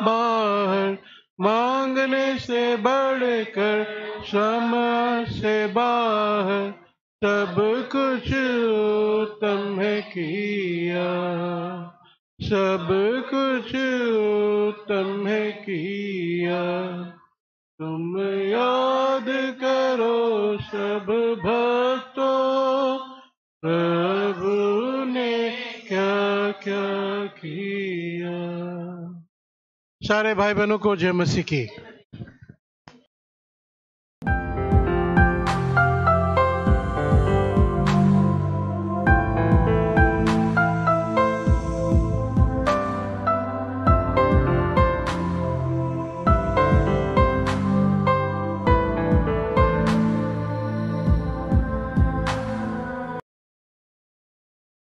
बाहर, मांगने से बढ़कर समझ से बाहर, सब कुछ उत्तम है किया, सब कुछ उत्तम है किया। तुम याद करो सब भक्तों, प्रभु ने क्या क्या किया। सारे भाई बहनों को जय मसीह की।